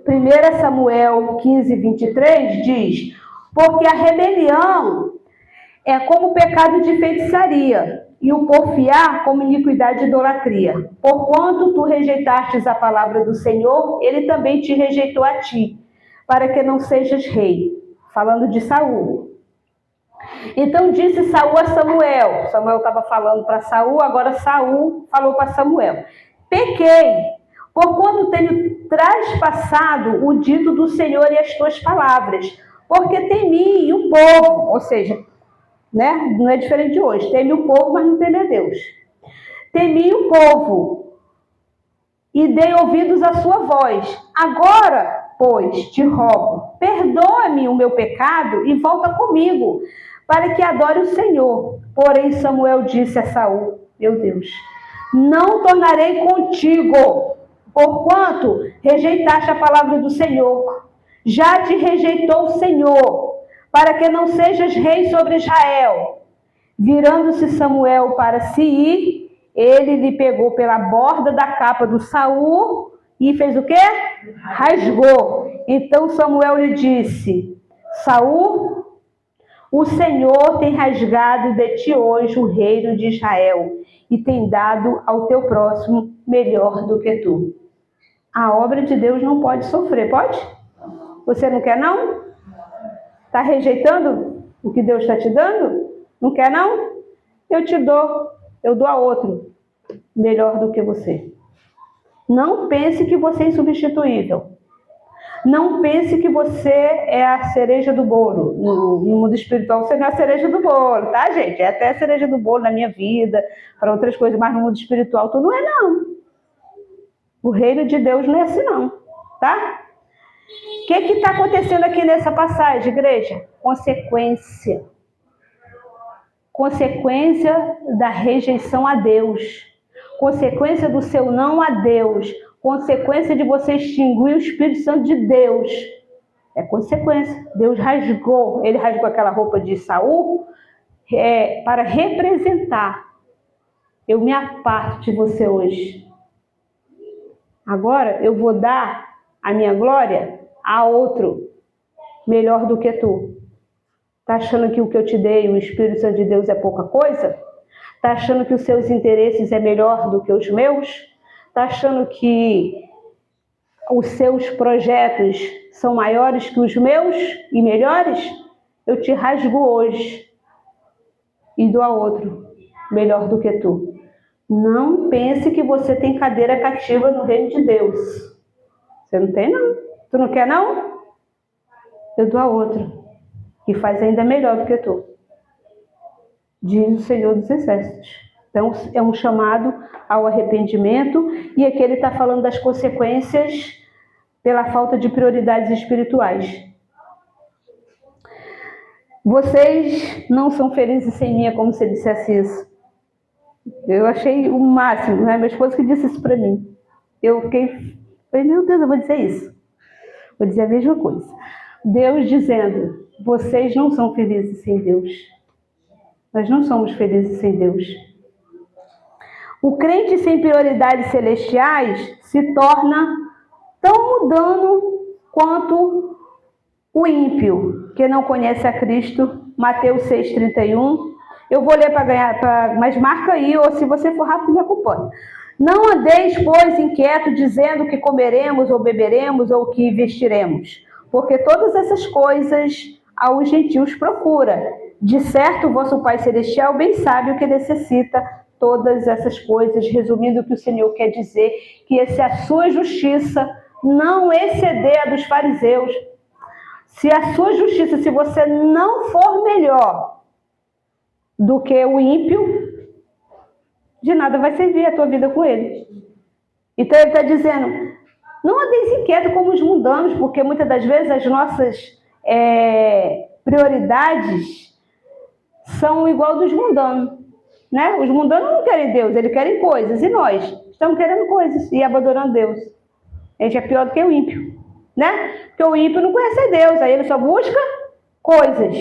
1 Samuel 15, 23 diz: porque a rebelião é como o pecado de feitiçaria, e o porfiar como iniquidade e idolatria. Porquanto tu rejeitastes a palavra do Senhor, ele também te rejeitou a ti, para que não sejas rei. Falando de Saul. Então disse Saul a Samuel. Samuel estava falando para Saul, agora Saul falou para Samuel: pequei, porquanto tenho traspassado o dito do Senhor e as tuas palavras, porque temi o povo, ou seja, né? Não é diferente de hoje, teme o povo, mas não teme a Deus. Temi o povo e dei ouvidos à sua voz. Agora, pois, te rogo, perdoa-me o meu pecado e volta comigo, para que adore o Senhor. Porém Samuel disse a Saul: meu Deus, não tornarei contigo, porquanto rejeitaste a palavra do Senhor. Já te rejeitou o Senhor, para que não sejas rei sobre Israel. Virando-se Samuel para se ir, ele lhe pegou pela borda da capa do Saul e fez o quê? Rasgou. Então Samuel lhe disse: Saul, o Senhor tem rasgado de ti hoje o reino de Israel e tem dado ao teu próximo melhor do que tu. A obra de Deus não pode sofrer, pode? Você não quer não? Está rejeitando o que Deus está te dando? Não quer não? Eu dou a outro melhor do que você. Não pense que você é insubstituível. Não pense que você é a cereja do bolo. No mundo espiritual você não é a cereja do bolo, tá, gente? É até a cereja do bolo na minha vida, para outras coisas, mas no mundo espiritual tu não é, não. O reino de Deus não é assim, não, tá? O que está acontecendo aqui nessa passagem, igreja? Consequência. Consequência da rejeição a Deus. Consequência do seu não a Deus. Consequência de você extinguir o Espírito Santo de Deus. É consequência. Deus rasgou. Ele rasgou aquela roupa de Saul para representar. Eu me aparto de você hoje. Agora eu vou dar a minha glória a outro melhor do que tu. Tá achando que o que eu te dei, o Espírito Santo de Deus, é pouca coisa? Tá achando que os seus interesses é melhor do que os meus? Tá achando que os seus projetos são maiores que os meus e melhores? Eu te rasgo hoje e dou a outro melhor do que tu. Não pense que você tem cadeira cativa no reino de Deus. Você não tem, não. Tu não quer, não? Eu dou a outro, que faz ainda melhor do que tu. Diz o Senhor dos Exércitos. Então, é um chamado ao arrependimento, e aqui ele está falando das consequências pela falta de prioridades espirituais. Vocês não são felizes sem mim, é como se ele dissesse isso. Eu achei o máximo, né? Minha esposa que disse isso para mim. Eu falei, meu Deus, eu vou dizer isso. Vou dizer a mesma coisa. Deus dizendo: vocês não são felizes sem Deus. Nós não somos felizes sem Deus. O crente sem prioridades celestiais se torna tão mundano quanto o ímpio, que não conhece a Cristo. Mateus 6,31. Eu vou ler para ganhar, mas marca aí, ou se você for rápido, me acompanha. Não andeis, pois, inquieto, dizendo que comeremos, ou beberemos, ou que vestiremos, porque todas essas coisas aos gentios procura. De certo, o vosso Pai Celestial bem sabe o que necessita todas essas coisas. Resumindo, o que o Senhor quer dizer, que se a sua justiça não exceder a dos fariseus, se a sua justiça, se você não for melhor do que o ímpio, de nada vai servir a tua vida com ele. Então ele está dizendo: não andeis inquieto como os mundanos, porque muitas das vezes as nossas prioridades são igual dos mundanos, né? Os mundanos não querem Deus, eles querem coisas, e nós estamos querendo coisas e abandonando Deus. A gente é pior do que o ímpio, né? Porque o ímpio não conhece Deus, aí ele só busca coisas.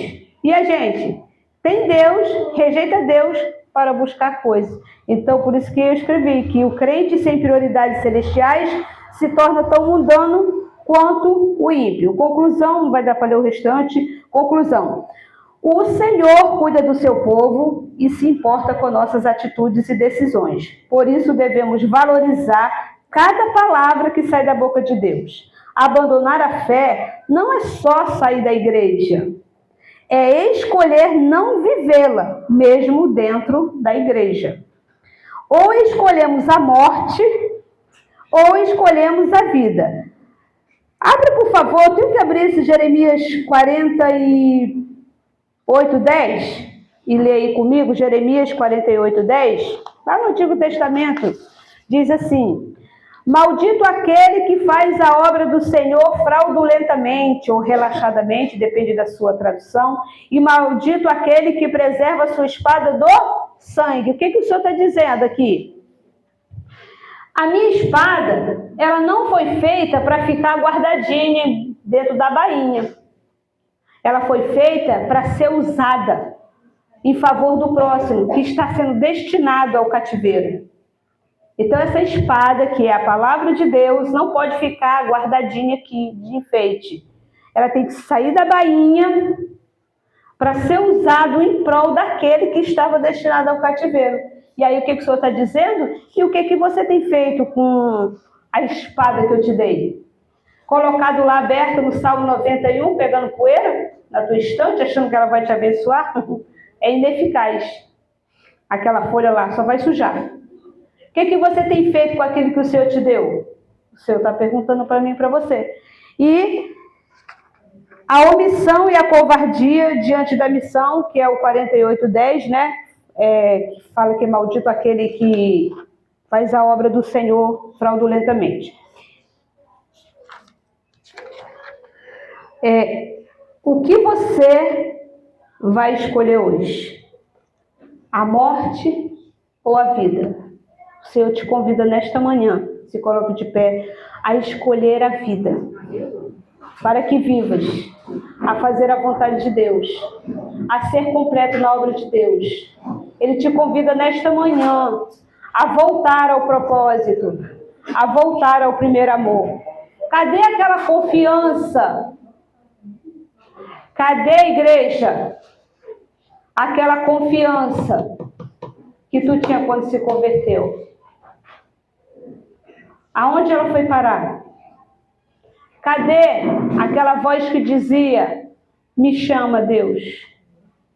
E a gente tem Deus, rejeita Deus para buscar coisas. Então, por isso que eu escrevi que o crente sem prioridades celestiais se torna tão mundano quanto o ímpio. Conclusão, não vai dar para ler o restante. Conclusão. O Senhor cuida do seu povo e se importa com nossas atitudes e decisões. Por isso devemos valorizar cada palavra que sai da boca de Deus. Abandonar a fé não é só sair da igreja, é escolher não vivê-la, mesmo dentro da igreja. Ou escolhemos a morte, ou escolhemos a vida. Abre, por favor, eu tenho que abrir esse Jeremias 48:10 e lê aí comigo, Jeremias 48:10, lá no Antigo Testamento, diz assim: maldito aquele que faz a obra do Senhor fraudulentamente ou relaxadamente, depende da sua tradução, e maldito aquele que preserva a sua espada do sangue. O que o Senhor está dizendo aqui? A minha espada, ela não foi feita para ficar guardadinha dentro da bainha. Ela foi feita para ser usada em favor do próximo, que está sendo destinado ao cativeiro. Então, essa espada, que é a palavra de Deus, não pode ficar guardadinha aqui de enfeite. Ela tem que sair da bainha para ser usado em prol daquele que estava destinado ao cativeiro. E aí, o que o Senhor está dizendo? E o que você tem feito com a espada que eu te dei? Colocado lá aberto no Salmo 91, pegando poeira na tua estante, achando que ela vai te abençoar? É ineficaz. Aquela folha lá só vai sujar. O que você tem feito com aquilo que o Senhor te deu? O Senhor está perguntando para mim e para você. E a omissão e a covardia diante da missão, que é o 48:10, né? Que fala que é maldito aquele que faz a obra do Senhor fraudulentamente. O que você vai escolher hoje? A morte ou a vida? O Senhor te convida nesta manhã, se coloque de pé, a escolher a vida, para que vivas, a fazer a vontade de Deus, a ser completo na obra de Deus. Ele te convida nesta manhã a voltar ao propósito, a voltar ao primeiro amor. Cadê aquela confiança? Cadê, igreja? Aquela confiança que tu tinha quando se converteu. Aonde ela foi parar? Cadê aquela voz que dizia: me chama, Deus.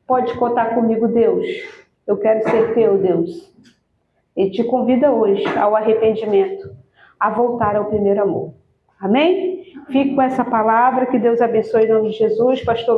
Pode contar comigo, Deus. Eu quero ser teu, Deus. Ele te convida hoje ao arrependimento, a voltar ao primeiro amor. Amém? Fique com essa palavra. Que Deus abençoe em nome de Jesus. Pastor Luiz.